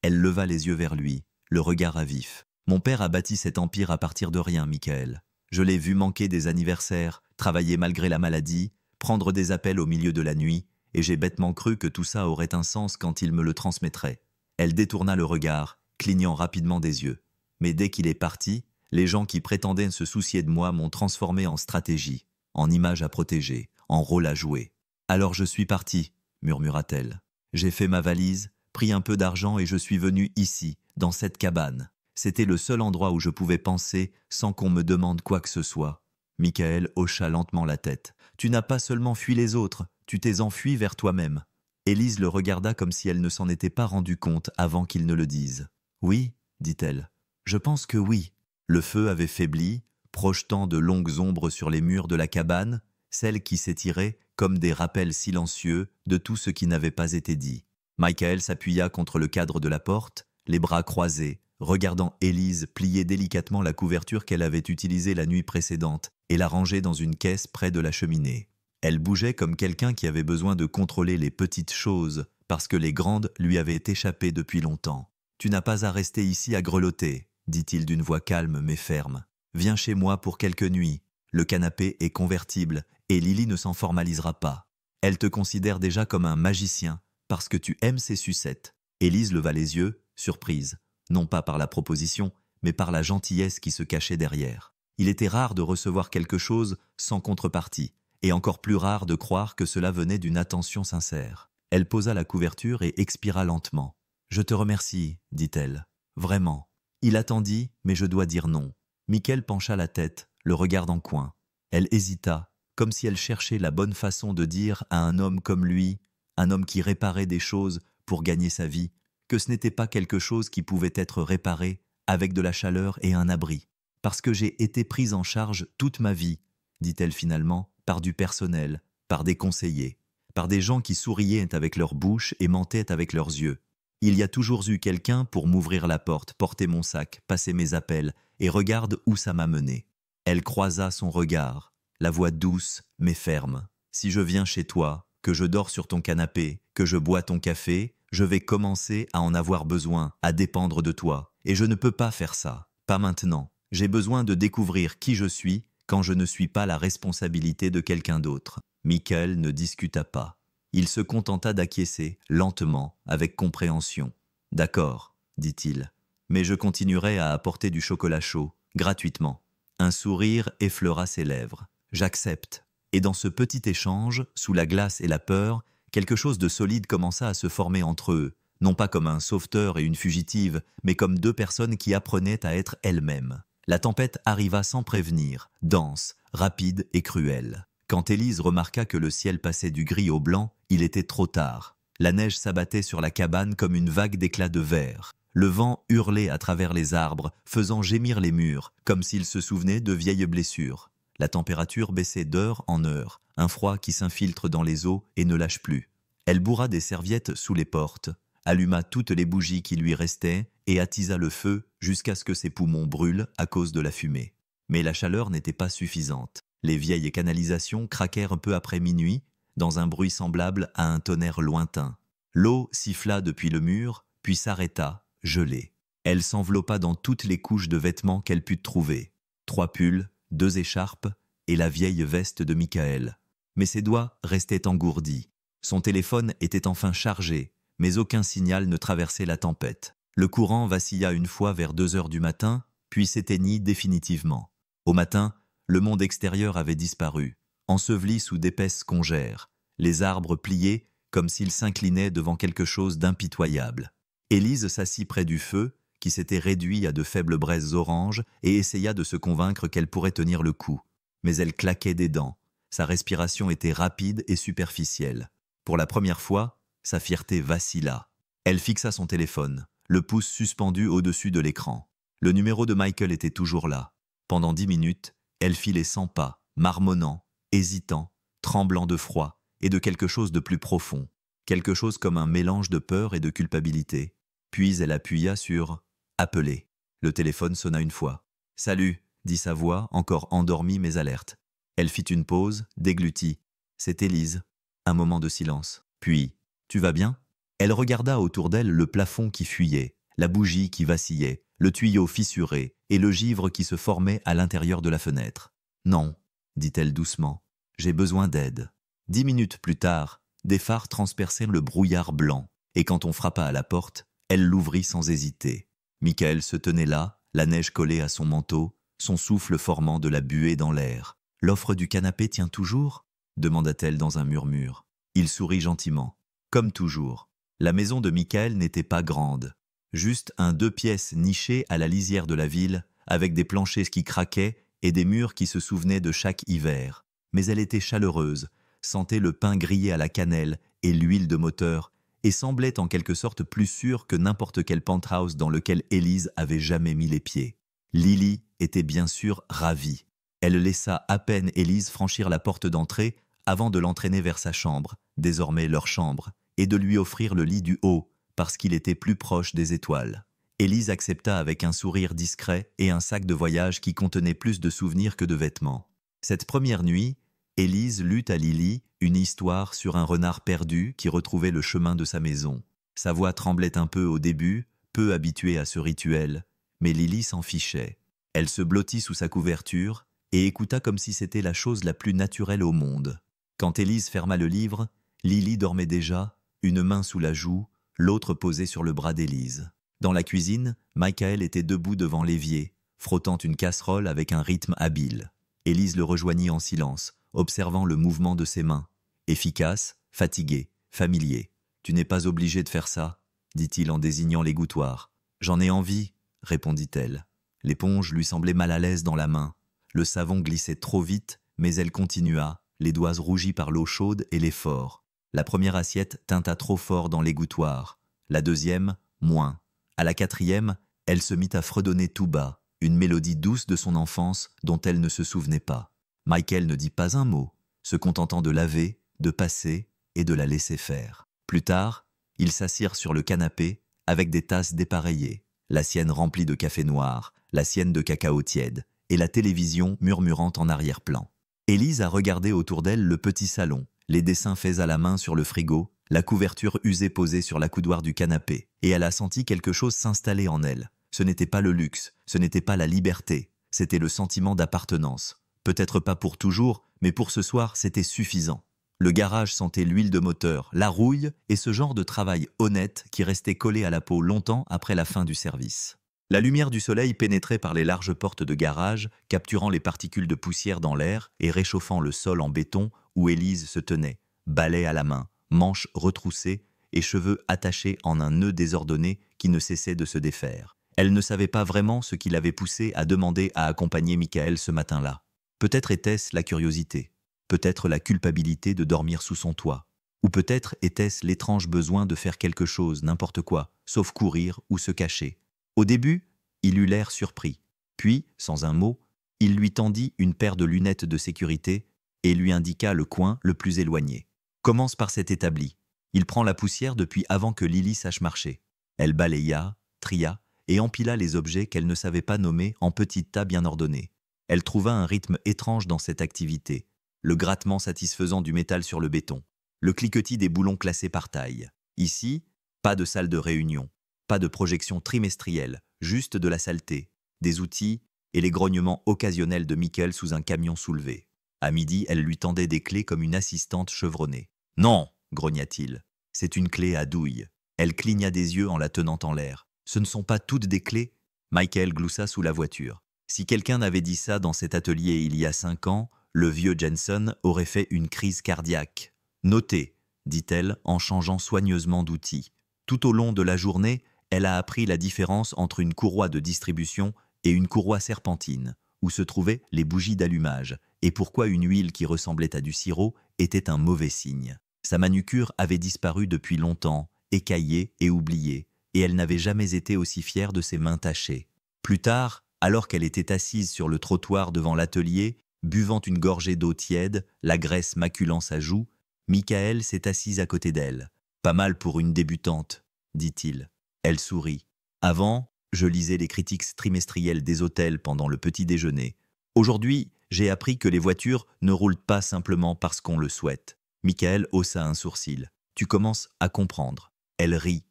Elle leva les yeux vers lui, le regard à vif. Mon père a bâti cet empire à partir de rien, Michael. Je l'ai vu manquer des anniversaires, travailler malgré la maladie, prendre des appels au milieu de la nuit, et j'ai bêtement cru que tout ça aurait un sens quand il me le transmettrait. Elle détourna le regard, clignant rapidement des yeux. Mais dès qu'il est parti, les gens qui prétendaient se soucier de moi m'ont transformé en stratégie, en image à protéger, en rôle à jouer. « Alors je suis partie, » murmura-t-elle. « J'ai fait ma valise, pris un peu d'argent et je suis venue ici, dans cette cabane. C'était le seul endroit où je pouvais penser sans qu'on me demande quoi que ce soit. » Michael hocha lentement la tête. « Tu n'as pas seulement fui les autres, tu t'es enfui vers toi-même. » Élise le regarda comme si elle ne s'en était pas rendue compte avant qu'il ne le dise. « Oui, » dit-elle. « Je pense que oui. » Le feu avait faibli, projetant de longues ombres sur les murs de la cabane, celles qui s'étiraient comme des rappels silencieux de tout ce qui n'avait pas été dit. Michael s'appuya contre le cadre de la porte, les bras croisés, regardant Élise plier délicatement la couverture qu'elle avait utilisée la nuit précédente et la ranger dans une caisse près de la cheminée. Elle bougeait comme quelqu'un qui avait besoin de contrôler les petites choses, parce que les grandes lui avaient échappé depuis longtemps. « Tu n'as pas à rester ici à grelotter, dit-il d'une voix calme mais ferme. Viens chez moi pour quelques nuits. Le canapé est convertible et Lily ne s'en formalisera pas. Elle te considère déjà comme un magicien parce que tu aimes ses sucettes. » Élise leva les yeux, surprise, non pas par la proposition, mais par la gentillesse qui se cachait derrière. Il était rare de recevoir quelque chose sans contrepartie, et encore plus rare de croire que cela venait d'une attention sincère. Elle posa la couverture et expira lentement. « Je te remercie, dit-elle. Vraiment. » Il attendit, mais je dois dire non. Mickaël pencha la tête, le regard en coin. Elle hésita, comme si elle cherchait la bonne façon de dire à un homme comme lui, un homme qui réparait des choses pour gagner sa vie, que ce n'était pas quelque chose qui pouvait être réparé avec de la chaleur et un abri. « Parce que j'ai été prise en charge toute ma vie, dit-elle finalement, par du personnel, par des conseillers, par des gens qui souriaient avec leur bouche et mentaient avec leurs yeux. Il y a toujours eu quelqu'un pour m'ouvrir la porte, porter mon sac, passer mes appels, et regarde où ça m'a mené. » Elle croisa son regard, la voix douce mais ferme. « Si je viens chez toi, que je dors sur ton canapé, que je bois ton café, je vais commencer à en avoir besoin, à dépendre de toi. Et je ne peux pas faire ça, pas maintenant. J'ai besoin de découvrir qui je suis quand je ne suis pas la responsabilité de quelqu'un d'autre. » Mickaël ne discuta pas. Il se contenta d'acquiescer, lentement, avec compréhension. « D'accord, dit-il, mais je continuerai à apporter du chocolat chaud, gratuitement. » Un sourire effleura ses lèvres. « J'accepte. » Et dans ce petit échange, sous la glace et la peur, quelque chose de solide commença à se former entre eux, non pas comme un sauveteur et une fugitive, mais comme deux personnes qui apprenaient à être elles-mêmes. La tempête arriva sans prévenir, dense, rapide et cruelle. Quand Élise remarqua que le ciel passait du gris au blanc, il était trop tard. La neige s'abattait sur la cabane comme une vague d'éclats de verre. Le vent hurlait à travers les arbres, faisant gémir les murs, comme s'il se souvenait de vieilles blessures. La température baissait d'heure en heure, un froid qui s'infiltre dans les os et ne lâche plus. Elle bourra des serviettes sous les portes, alluma toutes les bougies qui lui restaient et attisa le feu jusqu'à ce que ses poumons brûlent à cause de la fumée. Mais la chaleur n'était pas suffisante. Les vieilles canalisations craquèrent peu après minuit, dans un bruit semblable à un tonnerre lointain. L'eau siffla depuis le mur, puis s'arrêta, gelée. Elle s'enveloppa dans toutes les couches de vêtements qu'elle put trouver. 3 pulls, 2 écharpes et la vieille veste de Mickaël. Mais ses doigts restaient engourdis. Son téléphone était enfin chargé, mais aucun signal ne traversait la tempête. Le courant vacilla une fois vers 2 heures du matin, puis s'éteignit définitivement. Au matin, le monde extérieur avait disparu, enseveli sous d'épaisses congères, les arbres pliés comme s'ils s'inclinaient devant quelque chose d'impitoyable. Élise s'assit près du feu, qui s'était réduit à de faibles braises oranges, et essaya de se convaincre qu'elle pourrait tenir le coup. Mais elle claquait des dents. Sa respiration était rapide et superficielle. Pour la première fois, sa fierté vacilla. Elle fixa son téléphone, le pouce suspendu au-dessus de l'écran. Le numéro de Michael était toujours là. Pendant 10 minutes, elle fit les 100 pas, marmonnant, hésitant, tremblant de froid et de quelque chose de plus profond, quelque chose comme un mélange de peur et de culpabilité. Puis elle appuya sur « Appeler ». Le téléphone sonna une fois. « Salut », dit sa voix, encore endormie mais alerte. Elle fit une pause, déglutit. « C'est Élise ». Un moment de silence. Puis « Tu vas bien ?» Elle regarda autour d'elle le plafond qui fuyait, la bougie qui vacillait, le tuyau fissuré et le givre qui se formait à l'intérieur de la fenêtre. « Non », dit-elle doucement, « j'ai besoin d'aide. » 10 minutes plus tard, des phares transperçaient le brouillard blanc, et quand on frappa à la porte, elle l'ouvrit sans hésiter. Mickaël se tenait là, la neige collée à son manteau, son souffle formant de la buée dans l'air. « L'offre du canapé tient toujours ?» demanda-t-elle dans un murmure. Il sourit gentiment. Comme toujours. La maison de Mickaël n'était pas grande. Juste un 2 pièces niché à la lisière de la ville, avec des planchers qui craquaient et des murs qui se souvenaient de chaque hiver. Mais elle était chaleureuse, sentait le pain grillé à la cannelle et l'huile de moteur, et semblait en quelque sorte plus sûre que n'importe quel penthouse dans lequel Élise avait jamais mis les pieds. Lily était bien sûr ravie. Elle laissa à peine Élise franchir la porte d'entrée avant de l'entraîner vers sa chambre, désormais leur chambre, et de lui offrir le lit du haut, parce qu'il était plus proche des étoiles. Élise accepta avec un sourire discret et un sac de voyage qui contenait plus de souvenirs que de vêtements. Cette première nuit, Élise lut à Lily une histoire sur un renard perdu qui retrouvait le chemin de sa maison. Sa voix tremblait un peu au début, peu habituée à ce rituel, mais Lily s'en fichait. Elle se blottit sous sa couverture et écouta comme si c'était la chose la plus naturelle au monde. Quand Élise ferma le livre, Lily dormait déjà, une main sous la joue, l'autre posée sur le bras d'Élise. Dans la cuisine, Michael était debout devant l'évier, frottant une casserole avec un rythme habile. Élise le rejoignit en silence, observant le mouvement de ses mains. Efficace, fatigué, familier. « Tu n'es pas obligé de faire ça, » dit-il en désignant l'égouttoir. « J'en ai envie, » répondit-elle. L'éponge lui semblait mal à l'aise dans la main. Le savon glissait trop vite, mais elle continua, les doigts rougis par l'eau chaude et l'effort. La première assiette tinta trop fort dans l'égouttoir. La deuxième, moins. À la quatrième, elle se mit à fredonner tout bas, une mélodie douce de son enfance dont elle ne se souvenait pas. Michael ne dit pas un mot, se contentant de laver, de passer et de la laisser faire. Plus tard, ils s'assirent sur le canapé avec des tasses dépareillées, la sienne remplie de café noir, la sienne de cacao tiède, et la télévision murmurant en arrière-plan. Élise a regardé autour d'elle le petit salon, les dessins faits à la main sur le frigo, la couverture usée posée sur l'accoudoir du canapé, et elle a senti quelque chose s'installer en elle. Ce n'était pas le luxe, ce n'était pas la liberté, c'était le sentiment d'appartenance. Peut-être pas pour toujours, mais pour ce soir, c'était suffisant. Le garage sentait l'huile de moteur, la rouille et ce genre de travail honnête qui restait collé à la peau longtemps après la fin du service. La lumière du soleil pénétrait par les larges portes de garage, capturant les particules de poussière dans l'air et réchauffant le sol en béton où Élise se tenait, balai à la main, manches retroussées et cheveux attachés en un nœud désordonné qui ne cessait de se défaire. Elle ne savait pas vraiment ce qui l'avait poussée à demander à accompagner Michael ce matin-là. Peut-être était-ce la curiosité, peut-être la culpabilité de dormir sous son toit, ou peut-être était-ce l'étrange besoin de faire quelque chose, n'importe quoi, sauf courir ou se cacher. Au début, il eut l'air surpris, puis, sans un mot, il lui tendit une paire de lunettes de sécurité et lui indiqua le coin le plus éloigné. Commence par cet établi. Il prend la poussière depuis avant que Lily sache marcher. Elle balaya, tria et empila les objets qu'elle ne savait pas nommer en petits tas bien ordonnés. Elle trouva un rythme étrange dans cette activité. Le grattement satisfaisant du métal sur le béton, le cliquetis des boulons classés par taille. Ici, pas de salle de réunion, pas de projection trimestrielle, juste de la saleté, des outils et les grognements occasionnels de Michael sous un camion soulevé. À midi, elle lui tendait des clés comme une assistante chevronnée. « Non !» grogna-t-il. « C'est une clé à douille. » Elle cligna des yeux en la tenant en l'air. « Ce ne sont pas toutes des clés ?» Michael gloussa sous la voiture. Si quelqu'un avait dit ça dans cet atelier il y a 5 ans, le vieux Jensen aurait fait une crise cardiaque. « Notez », dit-elle en changeant soigneusement d'outil. Tout au long de la journée, elle a appris la différence entre une courroie de distribution et une courroie serpentine, où se trouvaient les bougies d'allumage, et pourquoi une huile qui ressemblait à du sirop était un mauvais signe. Sa manucure avait disparu depuis longtemps, écaillée et oubliée, et elle n'avait jamais été aussi fière de ses mains tachées. Plus tard, alors qu'elle était assise sur le trottoir devant l'atelier, buvant une gorgée d'eau tiède, la graisse maculant sa joue, Michael s'est assise à côté d'elle. « Pas mal pour une débutante », dit-il. Elle sourit. « Avant, je lisais les critiques trimestrielles des hôtels pendant le petit déjeuner. Aujourd'hui, j'ai appris que les voitures ne roulent pas simplement parce qu'on le souhaite. » Michael haussa un sourcil. « Tu commences à comprendre. » Elle rit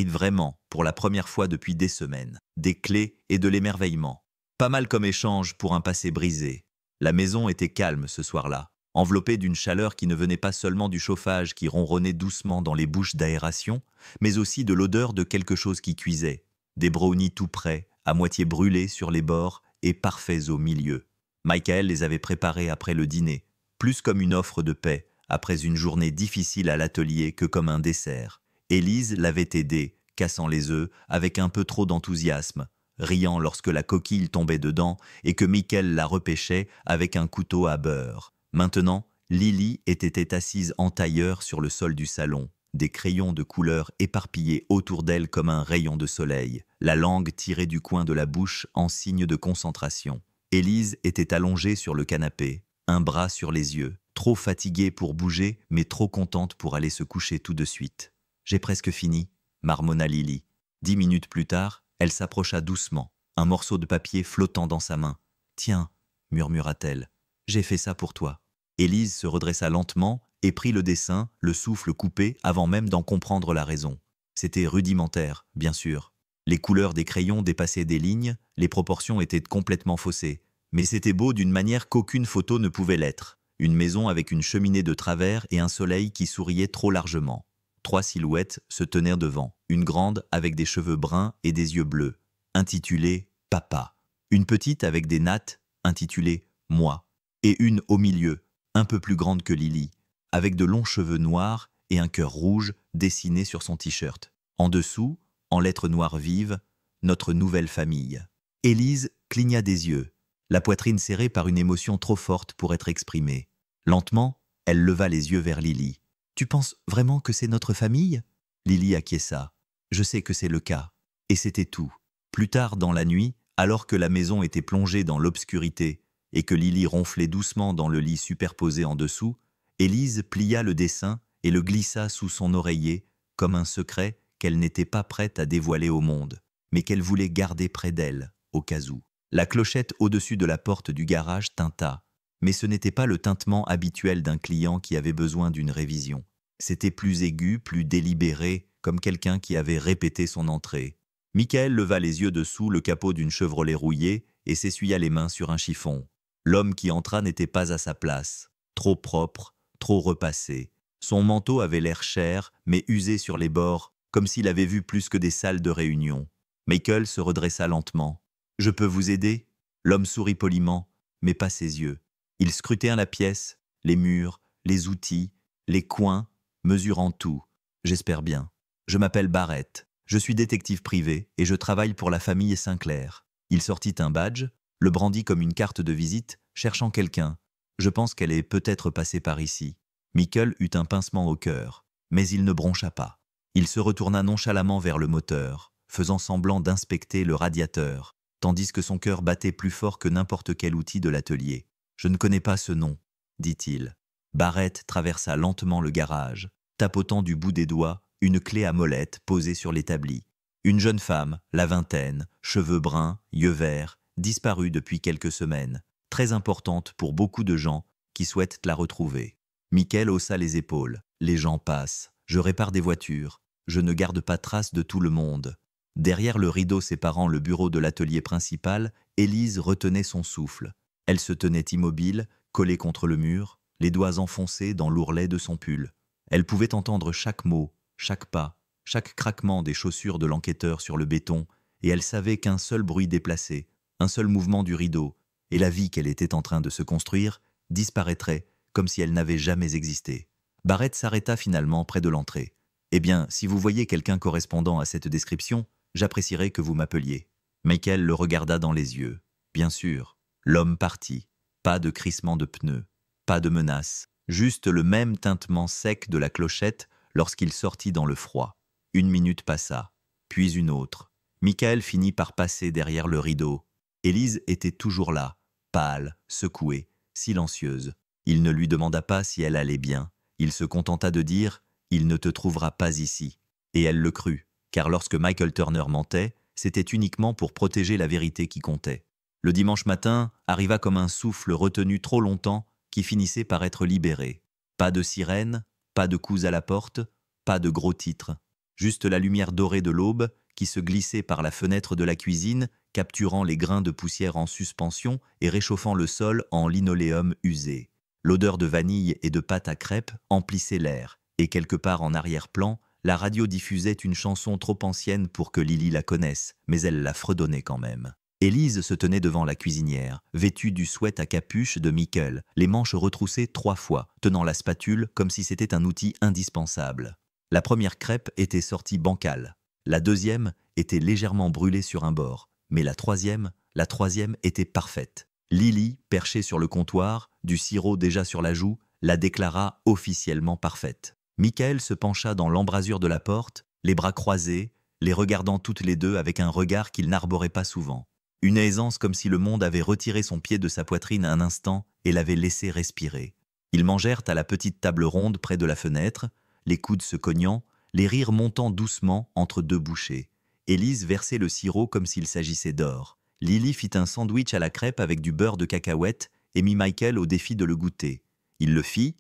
vraiment, pour la première fois depuis des semaines. Des clés et de l'émerveillement. Pas mal comme échange pour un passé brisé. La maison était calme ce soir-là, enveloppée d'une chaleur qui ne venait pas seulement du chauffage qui ronronnait doucement dans les bouches d'aération, mais aussi de l'odeur de quelque chose qui cuisait. Des brownies tout prêts, à moitié brûlés sur les bords et parfaits au milieu. Michael les avait préparés après le dîner, plus comme une offre de paix, après une journée difficile à l'atelier que comme un dessert. Élise l'avait aidé, cassant les œufs avec un peu trop d'enthousiasme, riant lorsque la coquille tombait dedans et que Michael la repêchait avec un couteau à beurre. Maintenant, Lily était assise en tailleur sur le sol du salon, des crayons de couleur éparpillés autour d'elle comme un rayon de soleil, la langue tirée du coin de la bouche en signe de concentration. Élise était allongée sur le canapé, un bras sur les yeux, trop fatiguée pour bouger, mais trop contente pour aller se coucher tout de suite. « J'ai presque fini », marmonna Lily. 10 minutes plus tard, elle s'approcha doucement, un morceau de papier flottant dans sa main. « Tiens », murmura-t-elle, « j'ai fait ça pour toi. » Élise se redressa lentement et prit le dessin, le souffle coupé, avant même d'en comprendre la raison. C'était rudimentaire, bien sûr. Les couleurs des crayons dépassaient des lignes, les proportions étaient complètement faussées. Mais c'était beau d'une manière qu'aucune photo ne pouvait l'être. Une maison avec une cheminée de travers et un soleil qui souriait trop largement. 3 silhouettes se tenaient devant, une grande avec des cheveux bruns et des yeux bleus, intitulée « Papa ». Une petite avec des nattes, intitulée « Moi ». Et une au milieu, un peu plus grande que Lily, avec de longs cheveux noirs et un cœur rouge dessiné sur son t-shirt. En dessous, en lettres noires vives, notre nouvelle famille. Élise cligna des yeux, la poitrine serrée par une émotion trop forte pour être exprimée. Lentement, elle leva les yeux vers Lily. « Tu penses vraiment que c'est notre famille ?» Lily acquiesça. « Je sais que c'est le cas. » Et c'était tout. Plus tard dans la nuit, alors que la maison était plongée dans l'obscurité et que Lily ronflait doucement dans le lit superposé en dessous, Élise plia le dessin et le glissa sous son oreiller comme un secret qu'elle n'était pas prête à dévoiler au monde, mais qu'elle voulait garder près d'elle, au cas où. La clochette au-dessus de la porte du garage tinta, mais ce n'était pas le tintement habituel d'un client qui avait besoin d'une révision. C'était plus aigu, plus délibéré, comme quelqu'un qui avait répété son entrée. Michael leva les yeux dessous le capot d'une Chevrolet rouillée et s'essuya les mains sur un chiffon. L'homme qui entra n'était pas à sa place, trop propre, trop repassé. Son manteau avait l'air cher, mais usé sur les bords, comme s'il avait vu plus que des salles de réunion. Michael se redressa lentement. « Je peux vous aider ?» L'homme sourit poliment, mais pas ses yeux. Il scrutait la pièce, les murs, les outils, les coins, mesurant tout. « J'espère bien. Je m'appelle Barrett. Je suis détective privé et je travaille pour la famille Sinclair. » Il sortit un badge, le brandit comme une carte de visite, cherchant quelqu'un. « Je pense qu'elle est peut-être passée par ici. » Michael eut un pincement au cœur, mais il ne broncha pas. Il se retourna nonchalamment vers le moteur, faisant semblant d'inspecter le radiateur, tandis que son cœur battait plus fort que n'importe quel outil de l'atelier. « Je ne connais pas ce nom, » dit-il. Barrett traversa lentement le garage, tapotant du bout des doigts une clé à molette posée sur l'établi. Une jeune femme, la vingtaine, cheveux bruns, yeux verts, disparue depuis quelques semaines, très importante pour beaucoup de gens qui souhaitent la retrouver. Michael haussa les épaules. « Les gens passent. Je répare des voitures. Je ne garde pas trace de tout le monde. » Derrière le rideau séparant le bureau de l'atelier principal, Élise retenait son souffle. Elle se tenait immobile, collée contre le mur, les doigts enfoncés dans l'ourlet de son pull. Elle pouvait entendre chaque mot, chaque pas, chaque craquement des chaussures de l'enquêteur sur le béton, et elle savait qu'un seul bruit déplacé, un seul mouvement du rideau, et la vie qu'elle était en train de se construire, disparaîtrait comme si elle n'avait jamais existé. Barrett s'arrêta finalement près de l'entrée. « Eh bien, si vous voyez quelqu'un correspondant à cette description, j'apprécierais que vous m'appeliez. » Michael le regarda dans les yeux. Bien sûr, l'homme partit. Pas de crissement de pneus, pas de menace, juste le même tintement sec de la clochette lorsqu'il sortit dans le froid. Une minute passa, puis une autre. Michael finit par passer derrière le rideau. Élise était toujours là, pâle, secouée, silencieuse. Il ne lui demanda pas si elle allait bien. Il se contenta de dire « Il ne te trouvera pas ici ». Et elle le crut, car lorsque Michael Turner mentait, c'était uniquement pour protéger la vérité qui comptait. Le dimanche matin arriva comme un souffle retenu trop longtemps qui finissait par être libéré. Pas de sirène, pas de coups à la porte, pas de gros titres. Juste la lumière dorée de l'aube qui se glissait par la fenêtre de la cuisine, capturant les grains de poussière en suspension et réchauffant le sol en linoléum usé. L'odeur de vanille et de pâte à crêpes emplissait l'air, et quelque part en arrière-plan, la radio diffusait une chanson trop ancienne pour que Lily la connaisse, mais elle la fredonnait quand même. Élise se tenait devant la cuisinière, vêtue du sweat à capuche de Michael, les manches retroussées 3 fois, tenant la spatule comme si c'était un outil indispensable. La première crêpe était sortie bancale, la deuxième était légèrement brûlée sur un bord, mais la troisième était parfaite. Lily, perchée sur le comptoir, du sirop déjà sur la joue, la déclara officiellement parfaite. Michael se pencha dans l'embrasure de la porte, les bras croisés, les regardant toutes les deux avec un regard qu'il n'arborait pas souvent. Une aisance comme si le monde avait retiré son pied de sa poitrine un instant et l'avait laissé respirer. Ils mangèrent à la petite table ronde près de la fenêtre, les coudes se cognant, les rires montant doucement entre 2 bouchées. Élise versait le sirop comme s'il s'agissait d'or. Lily fit un sandwich à la crêpe avec du beurre de cacahuète et mit Michael au défi de le goûter. Il le fit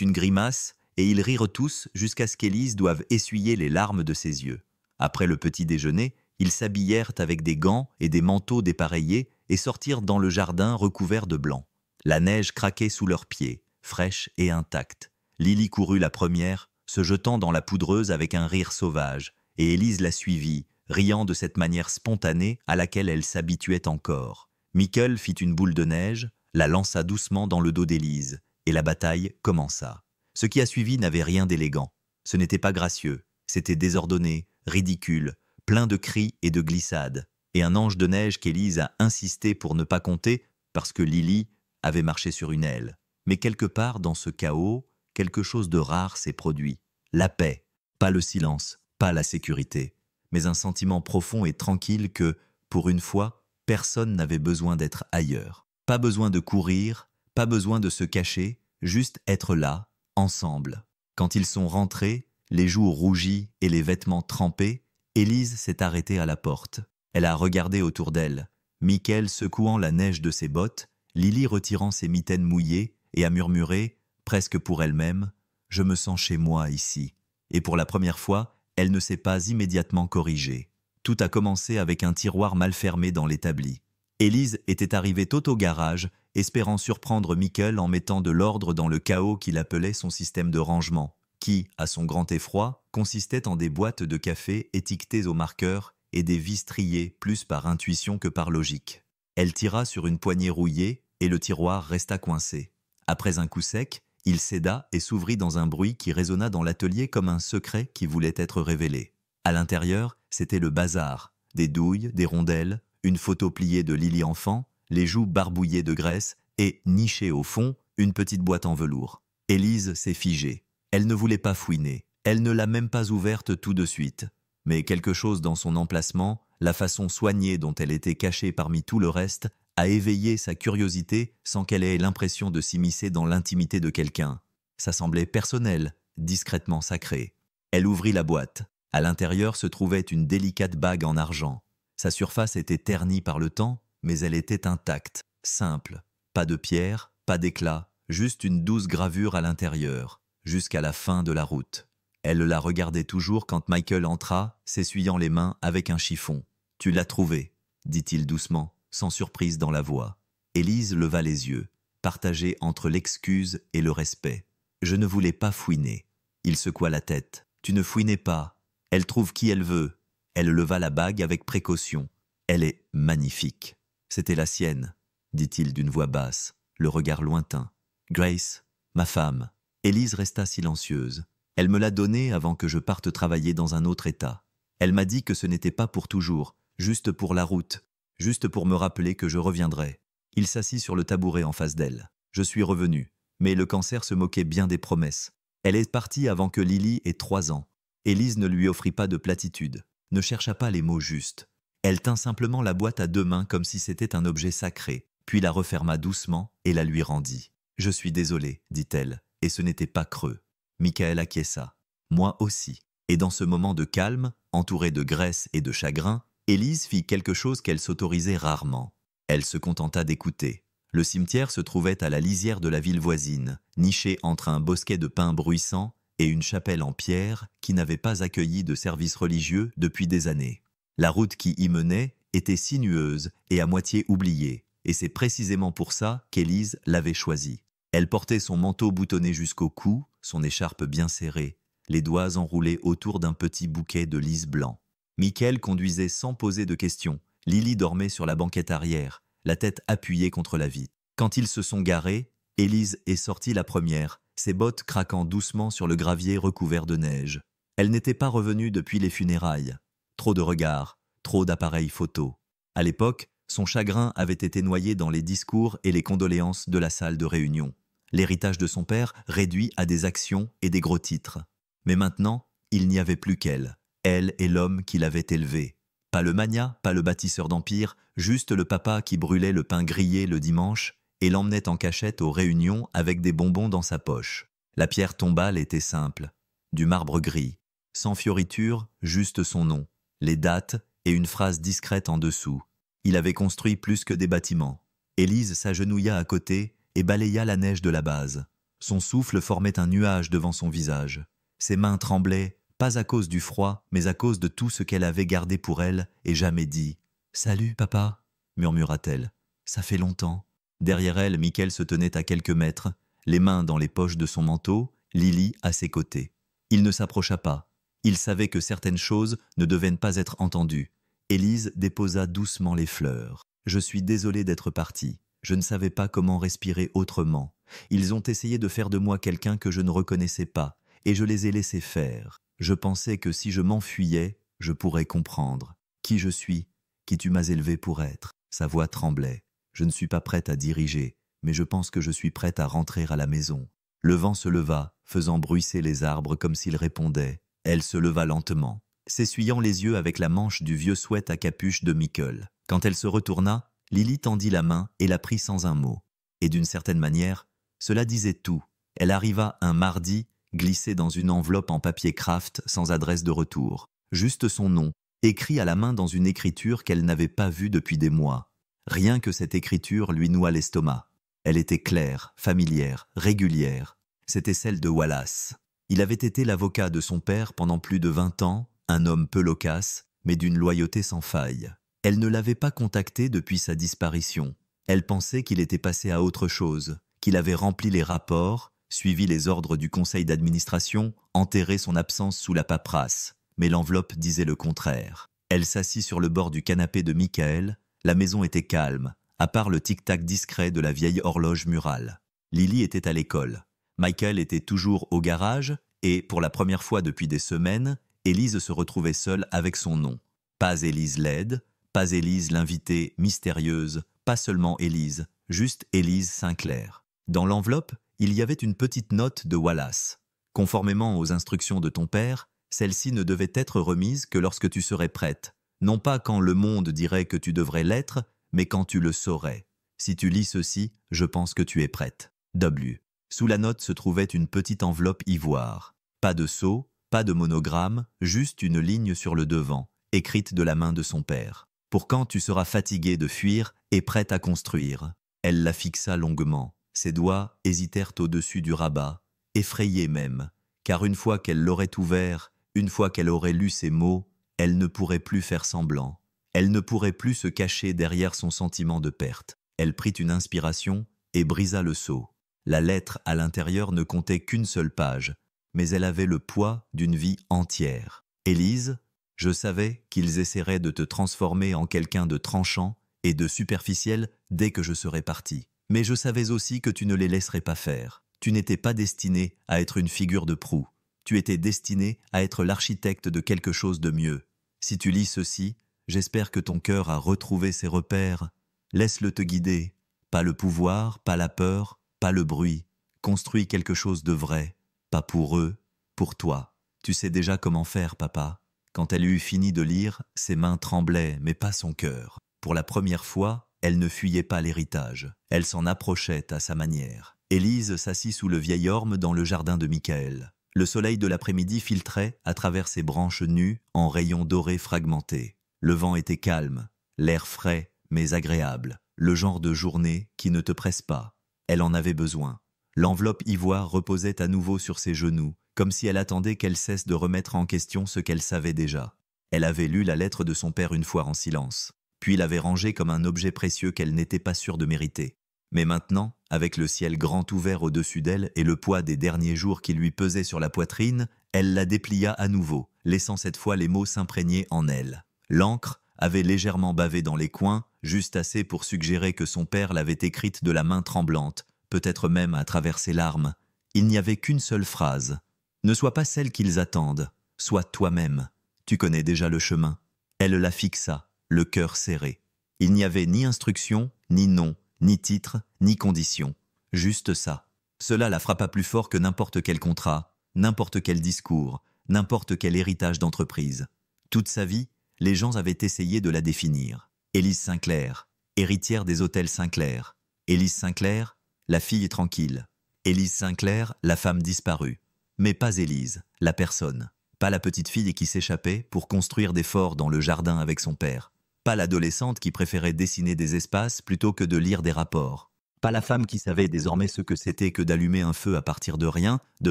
une grimace, et ils rirent tous jusqu'à ce qu'Élise doive essuyer les larmes de ses yeux. Après le petit déjeuner, ils s'habillèrent avec des gants et des manteaux dépareillés et sortirent dans le jardin recouvert de blanc. La neige craquait sous leurs pieds, fraîche et intacte. Lily courut la première, se jetant dans la poudreuse avec un rire sauvage, et Élise la suivit, riant de cette manière spontanée à laquelle elle s'habituait encore. Michael fit une boule de neige, la lança doucement dans le dos d'Élise, et la bataille commença. Ce qui a suivi n'avait rien d'élégant. Ce n'était pas gracieux, c'était désordonné, ridicule, plein de cris et de glissades, et un ange de neige qu'Élise a insisté pour ne pas compter parce que Lily avait marché sur une aile. Mais quelque part dans ce chaos, quelque chose de rare s'est produit. La paix, pas le silence, pas la sécurité, mais un sentiment profond et tranquille que, pour une fois, personne n'avait besoin d'être ailleurs. Pas besoin de courir, pas besoin de se cacher, juste être là, ensemble. Quand ils sont rentrés, les joues rougies et les vêtements trempés, Élise s'est arrêtée à la porte. Elle a regardé autour d'elle, Michael secouant la neige de ses bottes, Lily retirant ses mitaines mouillées et a murmuré, presque pour elle-même, « Je me sens chez moi ici ». Et pour la première fois, elle ne s'est pas immédiatement corrigée. Tout a commencé avec un tiroir mal fermé dans l'établi. Élise était arrivée tôt au garage, espérant surprendre Michael en mettant de l'ordre dans le chaos qu'il appelait son système de rangement, qui, à son grand effroi, consistait en des boîtes de café étiquetées au marqueur et des vis triées plus par intuition que par logique. Elle tira sur une poignée rouillée et le tiroir resta coincé. Après un coup sec, il céda et s'ouvrit dans un bruit qui résonna dans l'atelier comme un secret qui voulait être révélé. À l'intérieur, c'était le bazar, des douilles, des rondelles, une photo pliée de Lily enfant, les joues barbouillées de graisse et, nichée au fond, une petite boîte en velours. Élise s'est figée. Elle ne voulait pas fouiner. Elle ne l'a même pas ouverte tout de suite. Mais quelque chose dans son emplacement, la façon soignée dont elle était cachée parmi tout le reste, a éveillé sa curiosité sans qu'elle ait l'impression de s'immiscer dans l'intimité de quelqu'un. Ça semblait personnel, discrètement sacré. Elle ouvrit la boîte. À l'intérieur se trouvait une délicate bague en argent. Sa surface était ternie par le temps, mais elle était intacte, simple. Pas de pierre, pas d'éclat, juste une douce gravure à l'intérieur, jusqu'à la fin de la route. Elle la regardait toujours quand Michael entra, s'essuyant les mains avec un chiffon. « Tu l'as trouvé », dit-il doucement, sans surprise dans la voix. Élise leva les yeux, partagés entre l'excuse et le respect. « Je ne voulais pas fouiner. » Il secoua la tête. « Tu ne fouinais pas. Elle trouve qui elle veut. » Elle leva la bague avec précaution. « Elle est magnifique. » « C'était la sienne, » dit-il d'une voix basse, le regard lointain. « Grace, ma femme. » Élise resta silencieuse. Elle me l'a donnée avant que je parte travailler dans un autre état. Elle m'a dit que ce n'était pas pour toujours, juste pour la route, juste pour me rappeler que je reviendrais. Il s'assit sur le tabouret en face d'elle. Je suis revenu, mais le cancer se moquait bien des promesses. Elle est partie avant que Lily ait 3 ans. Élise ne lui offrit pas de platitude, ne chercha pas les mots justes. Elle tint simplement la boîte à 2 mains comme si c'était un objet sacré, puis la referma doucement et la lui rendit. « Je suis désolée, dit-elle, et ce n'était pas creux. » Michael acquiesça. « Moi aussi. » Et dans ce moment de calme, entourée de graisse et de chagrin, Élise fit quelque chose qu'elle s'autorisait rarement. Elle se contenta d'écouter. Le cimetière se trouvait à la lisière de la ville voisine, niché entre un bosquet de pins bruissants et une chapelle en pierre qui n'avait pas accueilli de service religieux depuis des années. La route qui y menait était sinueuse et à moitié oubliée, et c'est précisément pour ça qu'Élise l'avait choisie. Elle portait son manteau boutonné jusqu'au cou, son écharpe bien serrée, les doigts enroulés autour d'un petit bouquet de lys blanc. Michael conduisait sans poser de questions. Lily dormait sur la banquette arrière, la tête appuyée contre la vitre. Quand ils se sont garés, Élise est sortie la première, ses bottes craquant doucement sur le gravier recouvert de neige. Elle n'était pas revenue depuis les funérailles. Trop de regards, trop d'appareils photo. À l'époque, son chagrin avait été noyé dans les discours et les condoléances de la salle de réunion. L'héritage de son père réduit à des actions et des gros titres. Mais maintenant, il n'y avait plus qu'elle, elle et l'homme qui l'avait élevée. Pas le magnat, pas le bâtisseur d'empire, juste le papa qui brûlait le pain grillé le dimanche et l'emmenait en cachette aux réunions avec des bonbons dans sa poche. La pierre tombale était simple, du marbre gris, sans fioriture, juste son nom, les dates et une phrase discrète en dessous. Il avait construit plus que des bâtiments. Élise s'agenouilla à côté et balaya la neige de la base. Son souffle formait un nuage devant son visage. Ses mains tremblaient, pas à cause du froid, mais à cause de tout ce qu'elle avait gardé pour elle et jamais dit. « Salut, papa » murmura-t-elle. « Ça fait longtemps. » Derrière elle, Michael se tenait à quelques mètres, les mains dans les poches de son manteau, Lily à ses côtés. Il ne s'approcha pas. Il savait que certaines choses ne devaient pas être entendues. Élise déposa doucement les fleurs. « Je suis désolée d'être partie. Je ne savais pas comment respirer autrement. Ils ont essayé de faire de moi quelqu'un que je ne reconnaissais pas, et je les ai laissés faire. Je pensais que si je m'enfuyais, je pourrais comprendre. Qui je suis, qui tu m'as élevé pour être. » Sa voix tremblait. « Je ne suis pas prête à diriger, mais je pense que je suis prête à rentrer à la maison. » Le vent se leva, faisant bruisser les arbres comme s'il répondait. Elle se leva lentement, s'essuyant les yeux avec la manche du vieux sweat à capuche de Michael. Quand elle se retourna, Lily tendit la main et la prit sans un mot. Et d'une certaine manière, cela disait tout. Elle arriva un mardi, glissée dans une enveloppe en papier craft sans adresse de retour. Juste son nom, écrit à la main dans une écriture qu'elle n'avait pas vue depuis des mois. Rien que cette écriture lui noua l'estomac. Elle était claire, familière, régulière. C'était celle de Wallace. Il avait été l'avocat de son père pendant plus de 20 ans, un homme peu loquace, mais d'une loyauté sans faille. Elle ne l'avait pas contacté depuis sa disparition. Elle pensait qu'il était passé à autre chose, qu'il avait rempli les rapports, suivi les ordres du conseil d'administration, enterré son absence sous la paperasse. Mais l'enveloppe disait le contraire. Elle s'assit sur le bord du canapé de Michael. La maison était calme, à part le tic-tac discret de la vieille horloge murale. Lily était à l'école. Michael était toujours au garage et, pour la première fois depuis des semaines, Élise se retrouvait seule avec son nom. Pas Élise laide, pas Élise l'invitée mystérieuse, pas seulement Élise, juste Élise Sinclair. Dans l'enveloppe, il y avait une petite note de Wallace. Conformément aux instructions de ton père, celle-ci ne devait être remise que lorsque tu serais prête. Non pas quand le monde dirait que tu devrais l'être, mais quand tu le saurais. Si tu lis ceci, je pense que tu es prête. W. Sous la note se trouvait une petite enveloppe ivoire. Pas de sceau, pas de monogramme, juste une ligne sur le devant, écrite de la main de son père. Pour quand tu seras fatiguée de fuir et prête à construire. Elle la fixa longuement. Ses doigts hésitèrent au-dessus du rabat, effrayés même, car une fois qu'elle l'aurait ouvert, une fois qu'elle aurait lu ces mots, elle ne pourrait plus faire semblant. Elle ne pourrait plus se cacher derrière son sentiment de perte. Elle prit une inspiration et brisa le sceau. La lettre à l'intérieur ne comptait qu'une seule page, mais elle avait le poids d'une vie entière. Élise, je savais qu'ils essaieraient de te transformer en quelqu'un de tranchant et de superficiel dès que je serais parti. Mais je savais aussi que tu ne les laisserais pas faire. Tu n'étais pas destinée à être une figure de proue. Tu étais destinée à être l'architecte de quelque chose de mieux. Si tu lis ceci, j'espère que ton cœur a retrouvé ses repères. Laisse-le te guider. Pas le pouvoir, pas la peur, pas le bruit. Construis quelque chose de vrai. Pas pour eux, pour toi. Tu sais déjà comment faire, papa. Quand elle eut fini de lire, ses mains tremblaient, mais pas son cœur. Pour la première fois, elle ne fuyait pas l'héritage. Elle s'en approchait à sa manière. Élise s'assit sous le vieil orme dans le jardin de Michael. Le soleil de l'après-midi filtrait à travers ses branches nues en rayons dorés fragmentés. Le vent était calme, l'air frais mais agréable. Le genre de journée qui ne te presse pas. Elle en avait besoin. L'enveloppe ivoire reposait à nouveau sur ses genoux, comme si elle attendait qu'elle cesse de remettre en question ce qu'elle savait déjà. Elle avait lu la lettre de son père une fois en silence, puis l'avait rangée comme un objet précieux qu'elle n'était pas sûre de mériter. Mais maintenant, avec le ciel grand ouvert au-dessus d'elle et le poids des derniers jours qui lui pesait sur la poitrine, elle la déplia à nouveau, laissant cette fois les mots s'imprégner en elle. L'encre avait légèrement bavé dans les coins, juste assez pour suggérer que son père l'avait écrite de la main tremblante, peut-être même à travers ses larmes. Il n'y avait qu'une seule phrase. « Ne sois pas celle qu'ils attendent, sois toi-même. Tu connais déjà le chemin. » Elle la fixa, le cœur serré. Il n'y avait ni instruction, ni nom, ni titre, ni condition. Juste ça. Cela la frappa plus fort que n'importe quel contrat, n'importe quel discours, n'importe quel héritage d'entreprise. Toute sa vie, les gens avaient essayé de la définir. Élise Sinclair, héritière des hôtels Sinclair. Élise Sinclair, la fille tranquille. Élise Sinclair, la femme disparue. Mais pas Élise, la personne. Pas la petite fille qui s'échappait pour construire des forts dans le jardin avec son père. Pas l'adolescente qui préférait dessiner des espaces plutôt que de lire des rapports. Pas la femme qui savait désormais ce que c'était que d'allumer un feu à partir de rien, de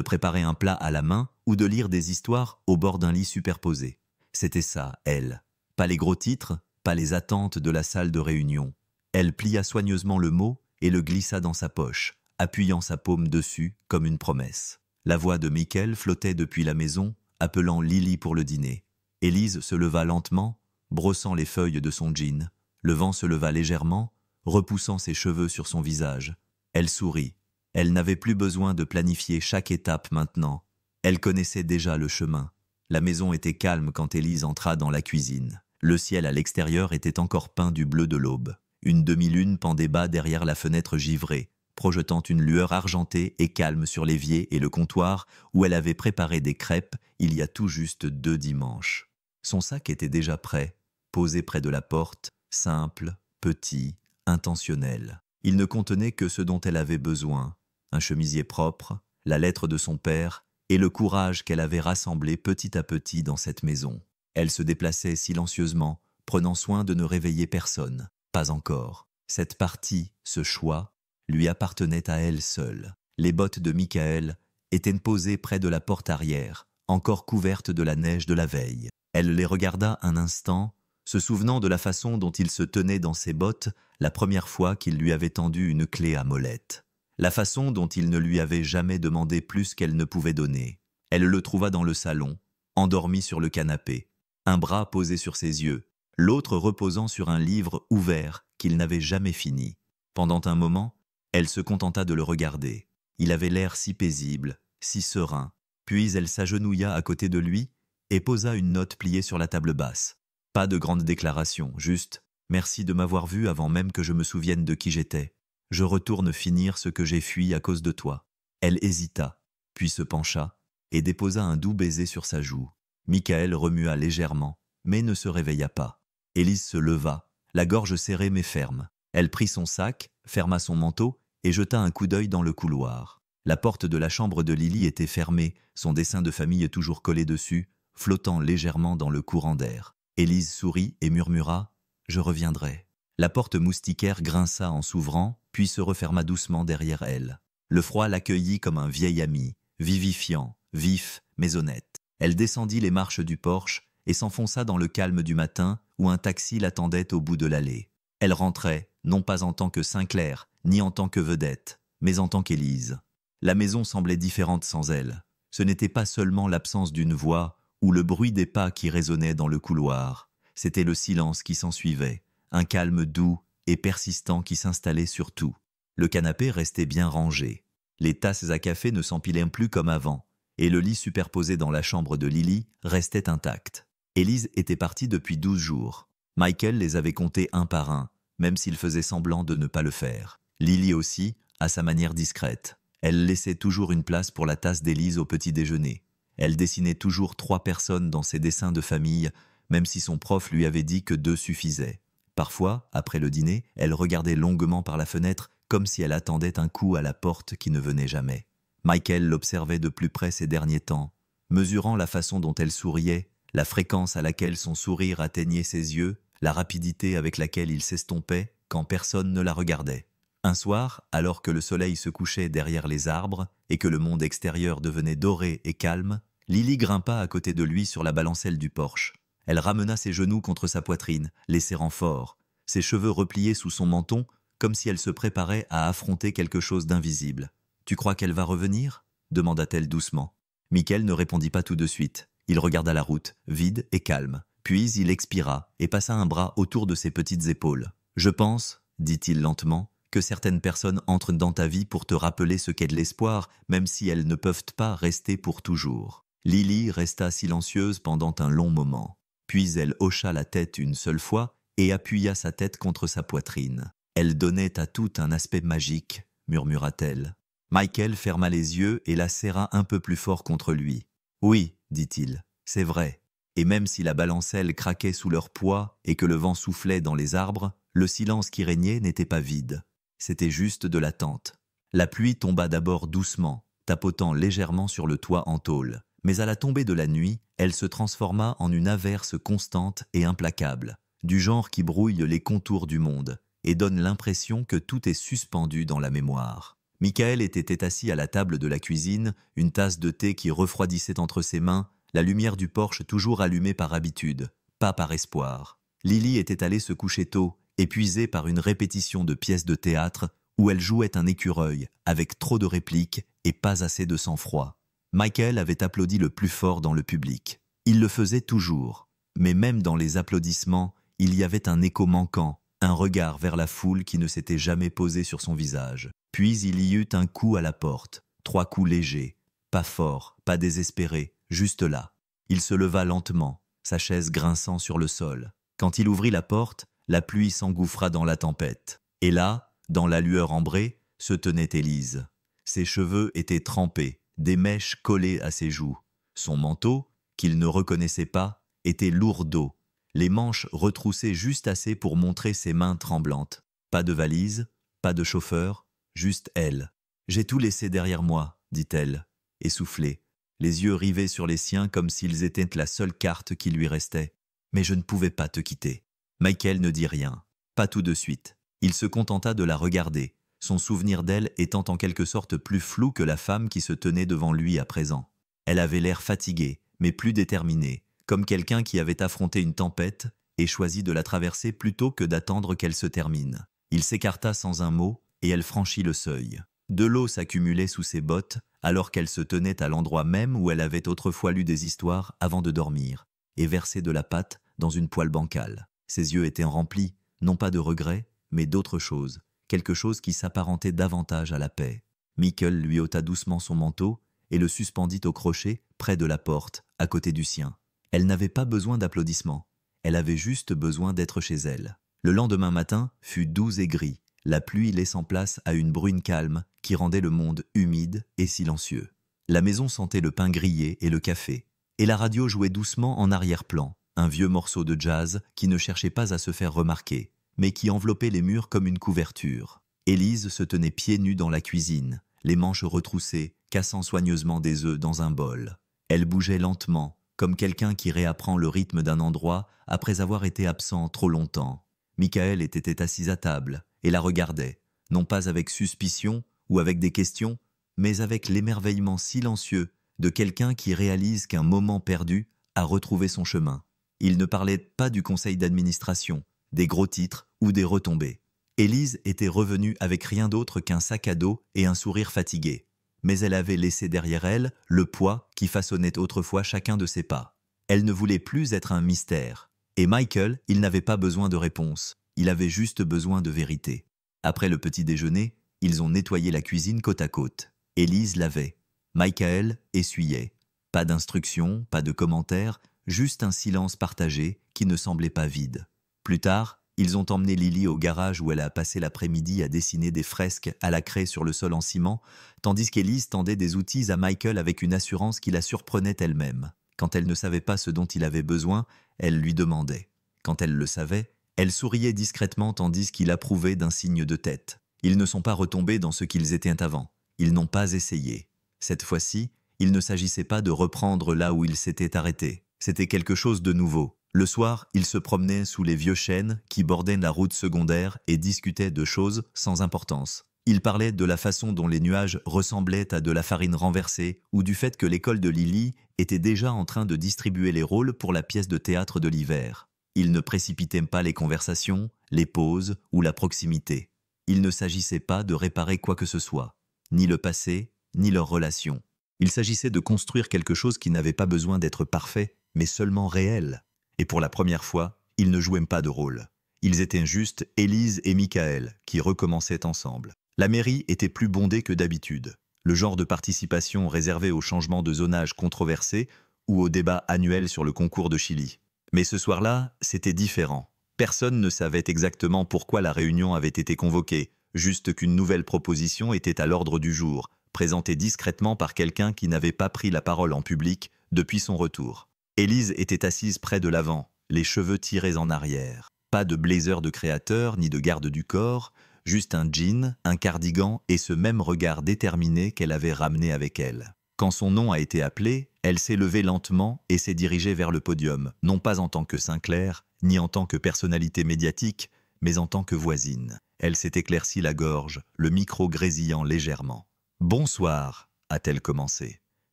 préparer un plat à la main ou de lire des histoires au bord d'un lit superposé. C'était ça, elle. Pas les gros titres, pas les attentes de la salle de réunion. Elle plia soigneusement le mot et le glissa dans sa poche, appuyant sa paume dessus comme une promesse. La voix de Michael flottait depuis la maison, appelant Lily pour le dîner. Élise se leva lentement, brossant les feuilles de son jean. Le vent se leva légèrement, repoussant ses cheveux sur son visage. Elle sourit. Elle n'avait plus besoin de planifier chaque étape maintenant. Elle connaissait déjà le chemin. La maison était calme quand Élise entra dans la cuisine. Le ciel à l'extérieur était encore peint du bleu de l'aube. Une demi-lune pendait bas derrière la fenêtre givrée, projetant une lueur argentée et calme sur l'évier et le comptoir où elle avait préparé des crêpes il y a tout juste 2 dimanches. Son sac était déjà prêt, posé près de la porte, simple, petit, intentionnel. Il ne contenait que ce dont elle avait besoin, un chemisier propre, la lettre de son père et le courage qu'elle avait rassemblé petit à petit dans cette maison. Elle se déplaçait silencieusement, prenant soin de ne réveiller personne. Pas encore. Cette partie, ce choix, lui appartenait à elle seule. Les bottes de Michael étaient posées près de la porte arrière, encore couvertes de la neige de la veille. Elle les regarda un instant, se souvenant de la façon dont il se tenait dans ses bottes la première fois qu'il lui avait tendu une clé à molette. La façon dont il ne lui avait jamais demandé plus qu'elle ne pouvait donner. Elle le trouva dans le salon, endormi sur le canapé, un bras posé sur ses yeux, l'autre reposant sur un livre ouvert qu'il n'avait jamais fini. Pendant un moment, elle se contenta de le regarder. Il avait l'air si paisible, si serein. Puis elle s'agenouilla à côté de lui et posa une note pliée sur la table basse. Pas de grande déclaration, juste « Merci de m'avoir vu avant même que je me souvienne de qui j'étais. Je retourne finir ce que j'ai fui à cause de toi. » Elle hésita, puis se pencha et déposa un doux baiser sur sa joue. Michael remua légèrement, mais ne se réveilla pas. Élise se leva, la gorge serrée mais ferme. Elle prit son sac, ferma son manteau et jeta un coup d'œil dans le couloir. La porte de la chambre de Lily était fermée, son dessin de famille toujours collé dessus, flottant légèrement dans le courant d'air. Élise sourit et murmura « Je reviendrai ». La porte moustiquaire grinça en s'ouvrant, puis se referma doucement derrière elle. Le froid l'accueillit comme un vieil ami, vivifiant, vif, mais honnête. Elle descendit les marches du porche et s'enfonça dans le calme du matin où un taxi l'attendait au bout de l'allée. Elle rentrait, non pas en tant que Sinclair, ni en tant que vedette, mais en tant qu'Élise. La maison semblait différente sans elle. Ce n'était pas seulement l'absence d'une voix ou le bruit des pas qui résonnaient dans le couloir. C'était le silence qui s'ensuivait, un calme doux et persistant qui s'installait sur tout. Le canapé restait bien rangé. Les tasses à café ne s'empilaient plus comme avant, et le lit superposé dans la chambre de Lily restait intact. Élise était partie depuis 12 jours. Michael les avait comptés un par un, même s'il faisait semblant de ne pas le faire. Lily aussi, à sa manière discrète. Elle laissait toujours une place pour la tasse d'Élise au petit déjeuner. Elle dessinait toujours 3 personnes dans ses dessins de famille, même si son prof lui avait dit que 2 suffisaient. Parfois, après le dîner, elle regardait longuement par la fenêtre, comme si elle attendait un coup à la porte qui ne venait jamais. Michael l'observait de plus près ces derniers temps, mesurant la façon dont elle souriait, la fréquence à laquelle son sourire atteignait ses yeux, la rapidité avec laquelle il s'estompait quand personne ne la regardait. Un soir, alors que le soleil se couchait derrière les arbres et que le monde extérieur devenait doré et calme, Lily grimpa à côté de lui sur la balancelle du porche. Elle ramena ses genoux contre sa poitrine, les serrant fort, ses cheveux repliés sous son menton, comme si elle se préparait à affronter quelque chose d'invisible. « Tu crois qu'elle va revenir ?» demanda-t-elle doucement. Michael ne répondit pas tout de suite. Il regarda la route, vide et calme. Puis il expira et passa un bras autour de ses petites épaules. « Je pense, dit-il lentement, que certaines personnes entrent dans ta vie pour te rappeler ce qu'est de l'espoir, même si elles ne peuvent pas rester pour toujours. » Lily resta silencieuse pendant un long moment. Puis elle hocha la tête une seule fois et appuya sa tête contre sa poitrine. Elle donnait à tout un aspect magique, murmura-t-elle. Michael ferma les yeux et la serra un peu plus fort contre lui. « Oui, dit-il, c'est vrai. » Et même si la balancelle craquait sous leur poids et que le vent soufflait dans les arbres, le silence qui régnait n'était pas vide. C'était juste de l'attente. La pluie tomba d'abord doucement, tapotant légèrement sur le toit en tôle. Mais à la tombée de la nuit, elle se transforma en une averse constante et implacable, du genre qui brouille les contours du monde, et donne l'impression que tout est suspendu dans la mémoire. Michael était assis à la table de la cuisine, une tasse de thé qui refroidissait entre ses mains, la lumière du porche toujours allumée par habitude, pas par espoir. Lily était allée se coucher tôt, épuisée par une répétition de pièces de théâtre où elle jouait un écureuil, avec trop de répliques et pas assez de sang-froid. Michael avait applaudi le plus fort dans le public. Il le faisait toujours, mais même dans les applaudissements, il y avait un écho manquant, un regard vers la foule qui ne s'était jamais posé sur son visage. Puis il y eut un coup à la porte, 3 coups légers, pas forts, pas désespérés, juste là. Il se leva lentement, sa chaise grinçant sur le sol. Quand il ouvrit la porte, la pluie s'engouffra dans la tempête. Et là, dans la lueur ambrée, se tenait Élise. Ses cheveux étaient trempés, des mèches collées à ses joues. Son manteau, qu'il ne reconnaissait pas, était lourd d'eau, les manches retroussées juste assez pour montrer ses mains tremblantes. Pas de valise, pas de chauffeur, juste elle. « J'ai tout laissé derrière moi », dit-elle, essoufflée, les yeux rivés sur les siens comme s'ils étaient la seule carte qui lui restait. « Mais je ne pouvais pas te quitter. » Michael ne dit rien, pas tout de suite. Il se contenta de la regarder, son souvenir d'elle étant en quelque sorte plus flou que la femme qui se tenait devant lui à présent. Elle avait l'air fatiguée, mais plus déterminée, comme quelqu'un qui avait affronté une tempête et choisi de la traverser plutôt que d'attendre qu'elle se termine. Il s'écarta sans un mot et elle franchit le seuil. De l'eau s'accumulait sous ses bottes alors qu'elle se tenait à l'endroit même où elle avait autrefois lu des histoires avant de dormir et versé de la pâte dans une poêle bancale. Ses yeux étaient remplis, non pas de regrets, mais d'autre chose, quelque chose qui s'apparentait davantage à la paix. Michael lui ôta doucement son manteau et le suspendit au crochet près de la porte, à côté du sien. Elle n'avait pas besoin d'applaudissements, elle avait juste besoin d'être chez elle. Le lendemain matin fut doux et gris, la pluie laissant place à une bruine calme qui rendait le monde humide et silencieux. La maison sentait le pain grillé et le café, et la radio jouait doucement en arrière-plan, un vieux morceau de jazz qui ne cherchait pas à se faire remarquer, mais qui enveloppait les murs comme une couverture. Élise se tenait pieds nus dans la cuisine, les manches retroussées, cassant soigneusement des œufs dans un bol. Elle bougeait lentement, comme quelqu'un qui réapprend le rythme d'un endroit après avoir été absent trop longtemps. Michael était assis à table et la regardait, non pas avec suspicion ou avec des questions, mais avec l'émerveillement silencieux de quelqu'un qui réalise qu'un moment perdu a retrouvé son chemin. Il ne parlait pas du conseil d'administration, des gros titres ou des retombées. Élise était revenue avec rien d'autre qu'un sac à dos et un sourire fatigué. Mais elle avait laissé derrière elle le poids qui façonnait autrefois chacun de ses pas. Elle ne voulait plus être un mystère. Et Michael, il n'avait pas besoin de réponse. Il avait juste besoin de vérité. Après le petit déjeuner, ils ont nettoyé la cuisine côte à côte. Élise lavait. Michael essuyait. Pas d'instructions, pas de commentaires, juste un silence partagé qui ne semblait pas vide. Plus tard, ils ont emmené Lily au garage où elle a passé l'après-midi à dessiner des fresques à la craie sur le sol en ciment, tandis qu'Élise tendait des outils à Michael avec une assurance qui la surprenait elle-même. Quand elle ne savait pas ce dont il avait besoin, elle lui demandait. Quand elle le savait, elle souriait discrètement tandis qu'il approuvait d'un signe de tête. Ils ne sont pas retombés dans ce qu'ils étaient avant. Ils n'ont pas essayé. Cette fois-ci, il ne s'agissait pas de reprendre là où ils s'étaient arrêtés. C'était quelque chose de nouveau. Le soir, ils se promenaient sous les vieux chênes qui bordaient la route secondaire et discutaient de choses sans importance. Ils parlaient de la façon dont les nuages ressemblaient à de la farine renversée ou du fait que l'école de Lily était déjà en train de distribuer les rôles pour la pièce de théâtre de l'hiver. Ils ne précipitaient pas les conversations, les pauses ou la proximité. Il ne s'agissait pas de réparer quoi que ce soit, ni le passé, ni leur relation. Il s'agissait de construire quelque chose qui n'avait pas besoin d'être parfait, mais seulement réel. Et pour la première fois, ils ne jouaient pas de rôle. Ils étaient juste Élise et Michael, qui recommençaient ensemble. La mairie était plus bondée que d'habitude. Le genre de participation réservé aux changements de zonage controversés ou au débat annuel sur le concours de Chili. Mais ce soir-là, c'était différent. Personne ne savait exactement pourquoi la réunion avait été convoquée, juste qu'une nouvelle proposition était à l'ordre du jour, présentée discrètement par quelqu'un qui n'avait pas pris la parole en public depuis son retour. Élise était assise près de l'avant, les cheveux tirés en arrière. Pas de blazer de créateur ni de garde du corps, juste un jean, un cardigan et ce même regard déterminé qu'elle avait ramené avec elle. Quand son nom a été appelé, elle s'est levée lentement et s'est dirigée vers le podium, non pas en tant que Sinclair, ni en tant que personnalité médiatique, mais en tant que voisine. Elle s'est éclaircie la gorge, le micro grésillant légèrement. « Bonsoir », a-t-elle commencé. «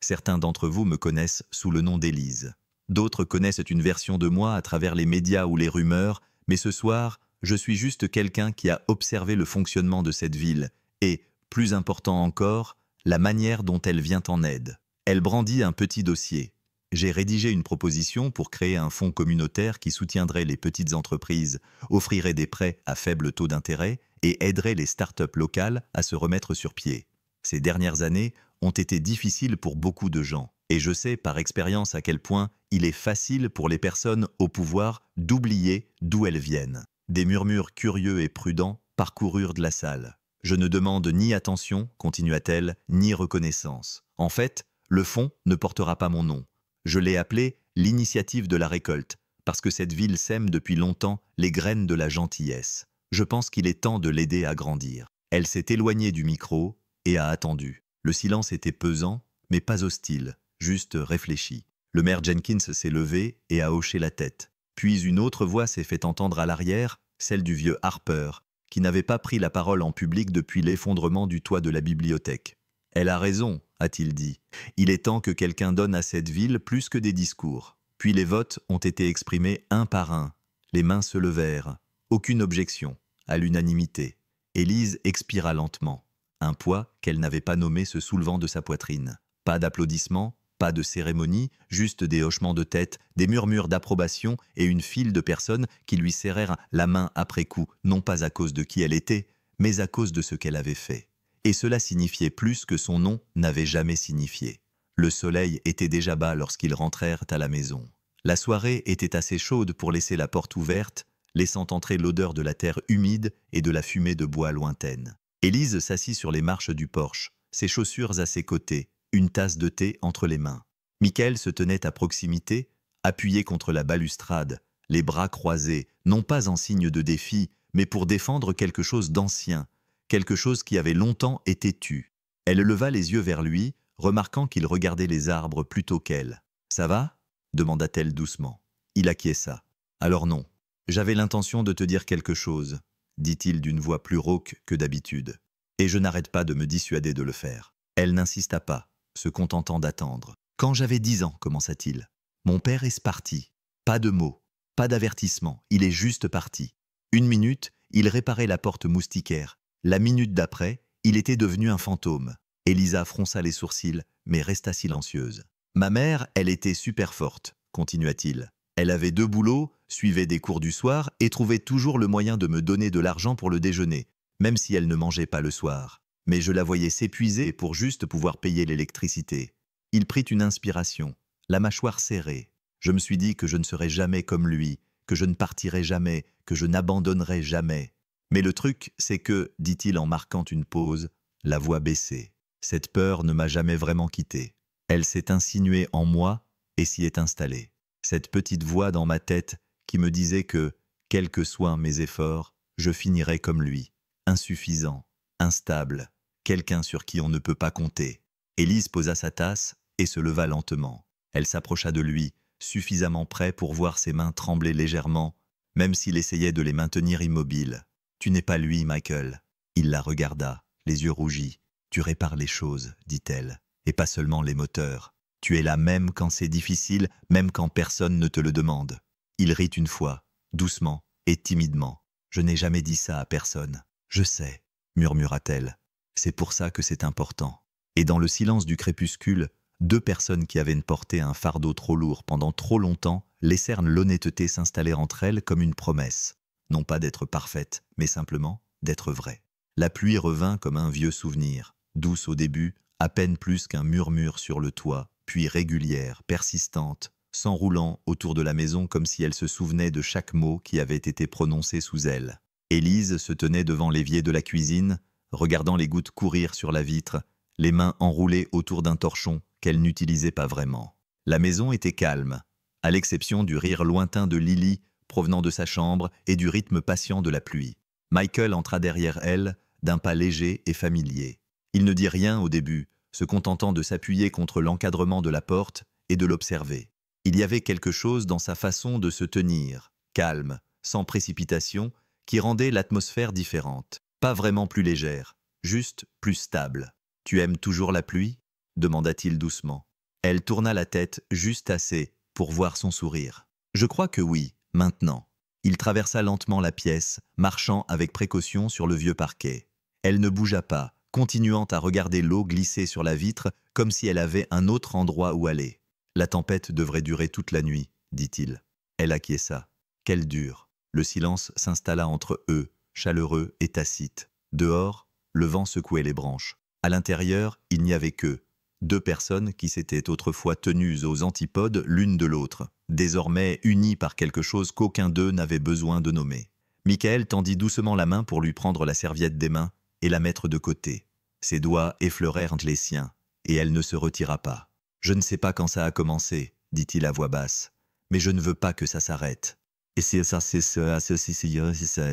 Certains d'entre vous me connaissent sous le nom d'Élise. D'autres connaissent une version de moi à travers les médias ou les rumeurs, mais ce soir, je suis juste quelqu'un qui a observé le fonctionnement de cette ville et, plus important encore, la manière dont elle vient en aide. » Elle brandit un petit dossier. « J'ai rédigé une proposition pour créer un fonds communautaire qui soutiendrait les petites entreprises, offrirait des prêts à faible taux d'intérêt et aiderait les startups locales à se remettre sur pied. Ces dernières années ont été difficiles pour beaucoup de gens. Et je sais par expérience à quel point il est facile pour les personnes au pouvoir d'oublier d'où elles viennent. » Des murmures curieux et prudents parcoururent de la salle. « Je ne demande ni attention, continua-t-elle, ni reconnaissance. En fait, le fonds ne portera pas mon nom. Je l'ai appelé l'initiative de la récolte, parce que cette ville sème depuis longtemps les graines de la gentillesse. Je pense qu'il est temps de l'aider à grandir. » Elle s'est éloignée du micro et a attendu. Le silence était pesant, mais pas hostile. Juste réfléchi. Le maire Jenkins s'est levé et a hoché la tête. Puis une autre voix s'est fait entendre à l'arrière, celle du vieux Harper, qui n'avait pas pris la parole en public depuis l'effondrement du toit de la bibliothèque. « Elle a raison », a-t-il dit. « Il est temps que quelqu'un donne à cette ville plus que des discours. » Puis les votes ont été exprimés un par un. Les mains se levèrent. Aucune objection, à l'unanimité. Élise expira lentement. Un poids qu'elle n'avait pas nommé se soulevant de sa poitrine. Pas d'applaudissements, pas de cérémonie, juste des hochements de tête, des murmures d'approbation et une file de personnes qui lui serrèrent la main après coup, non pas à cause de qui elle était, mais à cause de ce qu'elle avait fait. Et cela signifiait plus que son nom n'avait jamais signifié. Le soleil était déjà bas lorsqu'ils rentrèrent à la maison. La soirée était assez chaude pour laisser la porte ouverte, laissant entrer l'odeur de la terre humide et de la fumée de bois lointaine. Élise s'assit sur les marches du porche, ses chaussures à ses côtés, une tasse de thé entre les mains. Michael se tenait à proximité, appuyé contre la balustrade, les bras croisés, non pas en signe de défi, mais pour défendre quelque chose d'ancien, quelque chose qui avait longtemps été tu. Elle leva les yeux vers lui, remarquant qu'il regardait les arbres plutôt qu'elle. « Ça va » demanda-t-elle doucement. Il acquiesça. « Alors non. J'avais l'intention de te dire quelque chose, » dit-il d'une voix plus rauque que d'habitude. « Et je n'arrête pas de me dissuader de le faire. » Elle n'insista pas, se contentant d'attendre. « Quand j'avais 10 ans, commença-t-il, mon père est parti. Pas de mots, pas d'avertissement, il est juste parti. 1 minute, il réparait la porte moustiquaire. La minute d'après, il était devenu un fantôme. » Elisa fronça les sourcils, mais resta silencieuse. « Ma mère, elle était super forte, continua-t-il. Elle avait 2 boulots, suivait des cours du soir et trouvait toujours le moyen de me donner de l'argent pour le déjeuner, même si elle ne mangeait pas le soir. Mais je la voyais s'épuiser pour juste pouvoir payer l'électricité. » Il prit une inspiration, la mâchoire serrée. « Je me suis dit que je ne serais jamais comme lui, que je ne partirais jamais, que je n'abandonnerais jamais. Mais le truc, c'est que, dit-il en marquant une pause, la voix baissée. Cette peur ne m'a jamais vraiment quitté. Elle s'est insinuée en moi et s'y est installée. Cette petite voix dans ma tête qui me disait que, quels que soient mes efforts, je finirais comme lui, insuffisant, instable, quelqu'un sur qui on ne peut pas compter. » Élise posa sa tasse et se leva lentement. Elle s'approcha de lui, suffisamment près pour voir ses mains trembler légèrement, même s'il essayait de les maintenir immobiles. « Tu n'es pas lui, Michael. » Il la regarda, les yeux rougis. « Tu répares les choses, dit-elle, et pas seulement les moteurs. Tu es là même quand c'est difficile, même quand personne ne te le demande. » Il rit une fois, doucement et timidement. « Je n'ai jamais dit ça à personne. »« Je sais, » murmura-t-elle. « C'est pour ça que c'est important. » Et dans le silence du crépuscule, 2 personnes qui avaient porté un fardeau trop lourd pendant trop longtemps laissèrent l'honnêteté s'installer entre elles comme une promesse. Non pas d'être parfaite, mais simplement d'être vraie. La pluie revint comme un vieux souvenir, douce au début, à peine plus qu'un murmure sur le toit, puis régulière, persistante, s'enroulant autour de la maison comme si elle se souvenait de chaque mot qui avait été prononcé sous elle. Élise se tenait devant l'évier de la cuisine, regardant les gouttes courir sur la vitre, les mains enroulées autour d'un torchon qu'elle n'utilisait pas vraiment. La maison était calme, à l'exception du rire lointain de Lily provenant de sa chambre et du rythme patient de la pluie. Michael entra derrière elle, d'un pas léger et familier. Il ne dit rien au début, se contentant de s'appuyer contre l'encadrement de la porte et de l'observer. Il y avait quelque chose dans sa façon de se tenir, calme, sans précipitation, qui rendait l'atmosphère différente. Pas vraiment plus légère, juste plus stable. « Tu aimes toujours la pluie ?» demanda-t-il doucement. Elle tourna la tête juste assez pour voir son sourire. « Je crois que oui, maintenant. » Il traversa lentement la pièce, marchant avec précaution sur le vieux parquet. Elle ne bougea pas, continuant à regarder l'eau glisser sur la vitre comme si elle avait un autre endroit où aller. « La tempête devrait durer toute la nuit, » dit-il. Elle acquiesça. Quelle dure. Le silence s'installa entre eux, chaleureux et tacite. Dehors, le vent secouait les branches. À l'intérieur, il n'y avait qu'eux. Deux personnes qui s'étaient autrefois tenues aux antipodes l'une de l'autre, désormais unies par quelque chose qu'aucun d'eux n'avait besoin de nommer. Michael tendit doucement la main pour lui prendre la serviette des mains et la mettre de côté. Ses doigts effleurèrent les siens, et elle ne se retira pas. « Je ne sais pas quand ça a commencé, » dit-il à voix basse, « mais je ne veux pas que ça s'arrête. Et c'est ça, c'est ça, c'est ça. »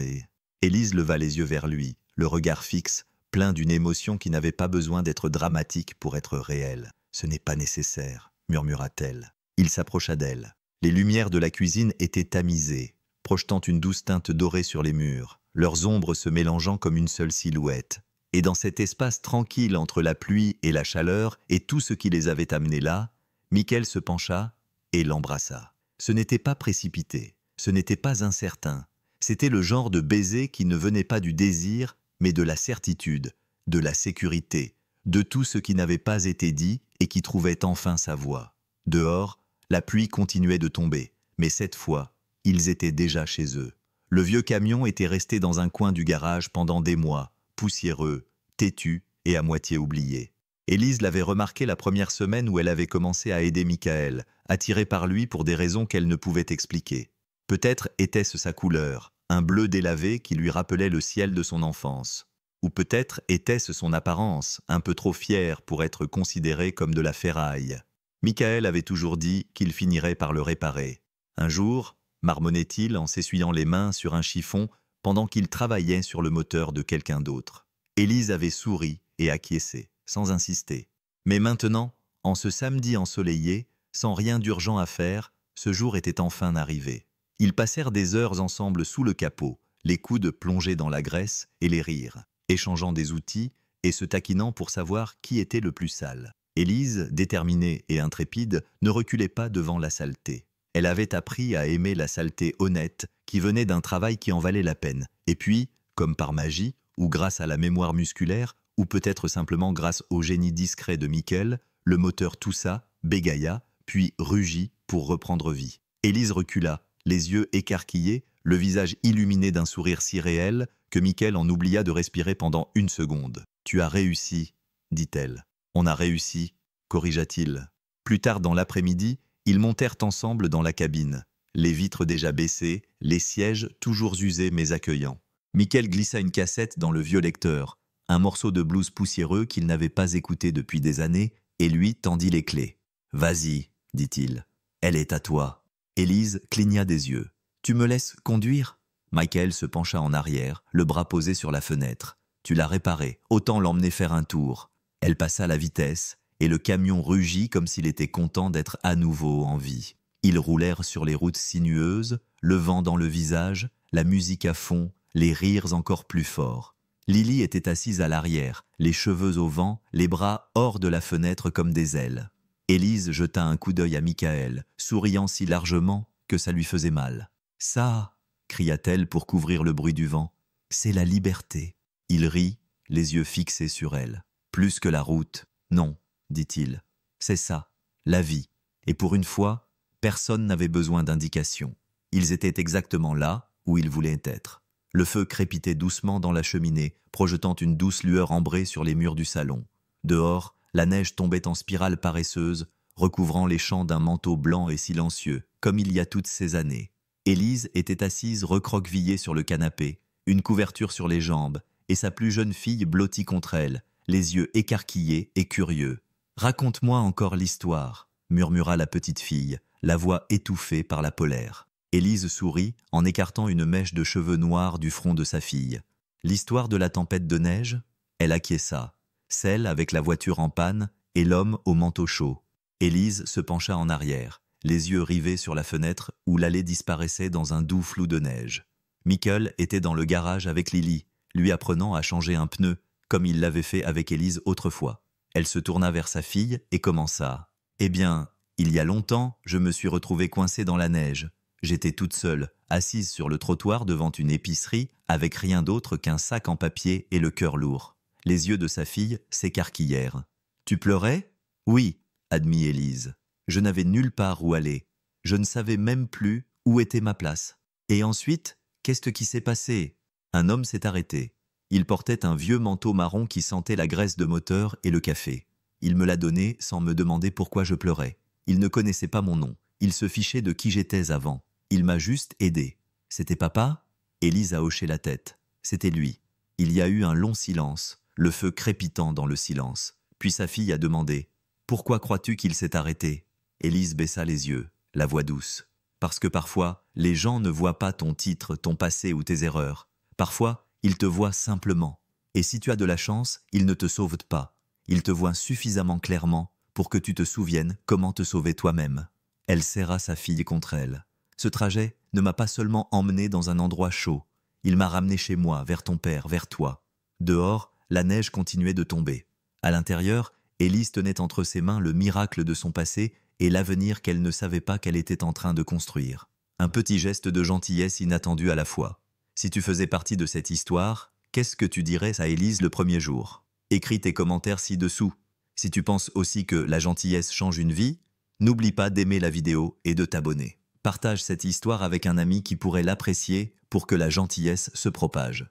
Élise leva les yeux vers lui, le regard fixe, plein d'une émotion qui n'avait pas besoin d'être dramatique pour être réelle. « Ce n'est pas nécessaire, » murmura-t-elle. Il s'approcha d'elle. Les lumières de la cuisine étaient tamisées, projetant une douce teinte dorée sur les murs, leurs ombres se mélangeant comme une seule silhouette. Et dans cet espace tranquille entre la pluie et la chaleur et tout ce qui les avait amenés là, Michael se pencha et l'embrassa. Ce n'était pas précipité, ce n'était pas incertain. C'était le genre de baiser qui ne venait pas du désir, mais de la certitude, de la sécurité, de tout ce qui n'avait pas été dit et qui trouvait enfin sa voix. Dehors, la pluie continuait de tomber, mais cette fois, ils étaient déjà chez eux. Le vieux camion était resté dans un coin du garage pendant des mois, poussiéreux, têtu et à moitié oublié. Élise l'avait remarqué la première semaine où elle avait commencé à aider Michael, attirée par lui pour des raisons qu'elle ne pouvait expliquer. Peut-être était-ce sa couleur, un bleu délavé qui lui rappelait le ciel de son enfance. Ou peut-être était-ce son apparence, un peu trop fière pour être considérée comme de la ferraille. Michael avait toujours dit qu'il finirait par le réparer. Un jour, marmonnait-il en s'essuyant les mains sur un chiffon pendant qu'il travaillait sur le moteur de quelqu'un d'autre. Élise avait souri et acquiescé, sans insister. Mais maintenant, en ce samedi ensoleillé, sans rien d'urgent à faire, ce jour était enfin arrivé. Ils passèrent des heures ensemble sous le capot, les coudes plongés dans la graisse et les rires, échangeant des outils et se taquinant pour savoir qui était le plus sale. Élise, déterminée et intrépide, ne reculait pas devant la saleté. Elle avait appris à aimer la saleté honnête qui venait d'un travail qui en valait la peine. Et puis, comme par magie, ou grâce à la mémoire musculaire, ou peut-être simplement grâce au génie discret de Michael, le moteur toussa, bégaya, puis rugit pour reprendre vie. Élise recula, les yeux écarquillés, le visage illuminé d'un sourire si réel que Michael en oublia de respirer pendant une seconde. « Tu as réussi, » dit-elle. « On a réussi, » corrigea-t-il. Plus tard dans l'après-midi, ils montèrent ensemble dans la cabine, les vitres déjà baissées, les sièges toujours usés mais accueillants. Michael glissa une cassette dans le vieux lecteur, un morceau de blues poussiéreux qu'il n'avait pas écouté depuis des années, et lui tendit les clés. « Vas-y, » dit-il, « elle est à toi. » Élise cligna des yeux. « Tu me laisses conduire ?» Michael se pencha en arrière, le bras posé sur la fenêtre. « Tu l'as réparé, autant l'emmener faire un tour. » Elle passa la vitesse, et le camion rugit comme s'il était content d'être à nouveau en vie. Ils roulèrent sur les routes sinueuses, le vent dans le visage, la musique à fond, les rires encore plus forts. Lily était assise à l'arrière, les cheveux au vent, les bras hors de la fenêtre comme des ailes. Élise jeta un coup d'œil à Michael, souriant si largement que ça lui faisait mal. « Ça !» cria-t-elle pour couvrir le bruit du vent. « C'est la liberté. » Il rit, les yeux fixés sur elle. « Plus que la route, non, dit-il. C'est ça, la vie. Et pour une fois, personne n'avait besoin d'indication. Ils étaient exactement là où ils voulaient être. Le feu crépitait doucement dans la cheminée, projetant une douce lueur ambrée sur les murs du salon. Dehors, la neige tombait en spirale paresseuse, recouvrant les champs d'un manteau blanc et silencieux, comme il y a toutes ces années. Élise était assise recroquevillée sur le canapé, une couverture sur les jambes, et sa plus jeune fille blottie contre elle, les yeux écarquillés et curieux. « Raconte-moi encore l'histoire », murmura la petite fille, la voix étouffée par la polaire. Élise sourit en écartant une mèche de cheveux noirs du front de sa fille. « L'histoire de la tempête de neige ?» Elle acquiesça. Celle avec la voiture en panne et l'homme au manteau chaud. Élise se pencha en arrière, les yeux rivés sur la fenêtre où l'allée disparaissait dans un doux flou de neige. Michael était dans le garage avec Lily, lui apprenant à changer un pneu, comme il l'avait fait avec Élise autrefois. Elle se tourna vers sa fille et commença. « Eh bien, il y a longtemps, je me suis retrouvée coincée dans la neige. J'étais toute seule, assise sur le trottoir devant une épicerie, avec rien d'autre qu'un sac en papier et le cœur lourd. » Les yeux de sa fille s'écarquillèrent. « Tu pleurais ?»« Oui, » admit Élise. « Je n'avais nulle part où aller. Je ne savais même plus où était ma place. Et ensuite, qu'est-ce qui s'est passé ? Un homme s'est arrêté. Il portait un vieux manteau marron qui sentait la graisse de moteur et le café. Il me l'a donné sans me demander pourquoi je pleurais. Il ne connaissait pas mon nom. Il se fichait de qui j'étais avant. Il m'a juste aidé. C'était papa ? Élise a hoché la tête. C'était lui. Il y a eu un long silence, le feu crépitant dans le silence. Puis sa fille a demandé « Pourquoi crois-tu qu'il s'est arrêté ?» Élise baissa les yeux, la voix douce. « Parce que parfois, les gens ne voient pas ton titre, ton passé ou tes erreurs. Parfois, ils te voient simplement. Et si tu as de la chance, ils ne te sauvent pas. Ils te voient suffisamment clairement pour que tu te souviennes comment te sauver toi-même. » Elle serra sa fille contre elle. « Ce trajet ne m'a pas seulement emmené dans un endroit chaud. Il m'a ramené chez moi, vers ton père, vers toi. » Dehors, la neige continuait de tomber. À l'intérieur, Élise tenait entre ses mains le miracle de son passé et l'avenir qu'elle ne savait pas qu'elle était en train de construire. Un petit geste de gentillesse inattendu à la fois. Si tu faisais partie de cette histoire, qu'est-ce que tu dirais à Élise le premier jour ? Écris tes commentaires ci-dessous. Si tu penses aussi que la gentillesse change une vie, n'oublie pas d'aimer la vidéo et de t'abonner. Partage cette histoire avec un ami qui pourrait l'apprécier pour que la gentillesse se propage.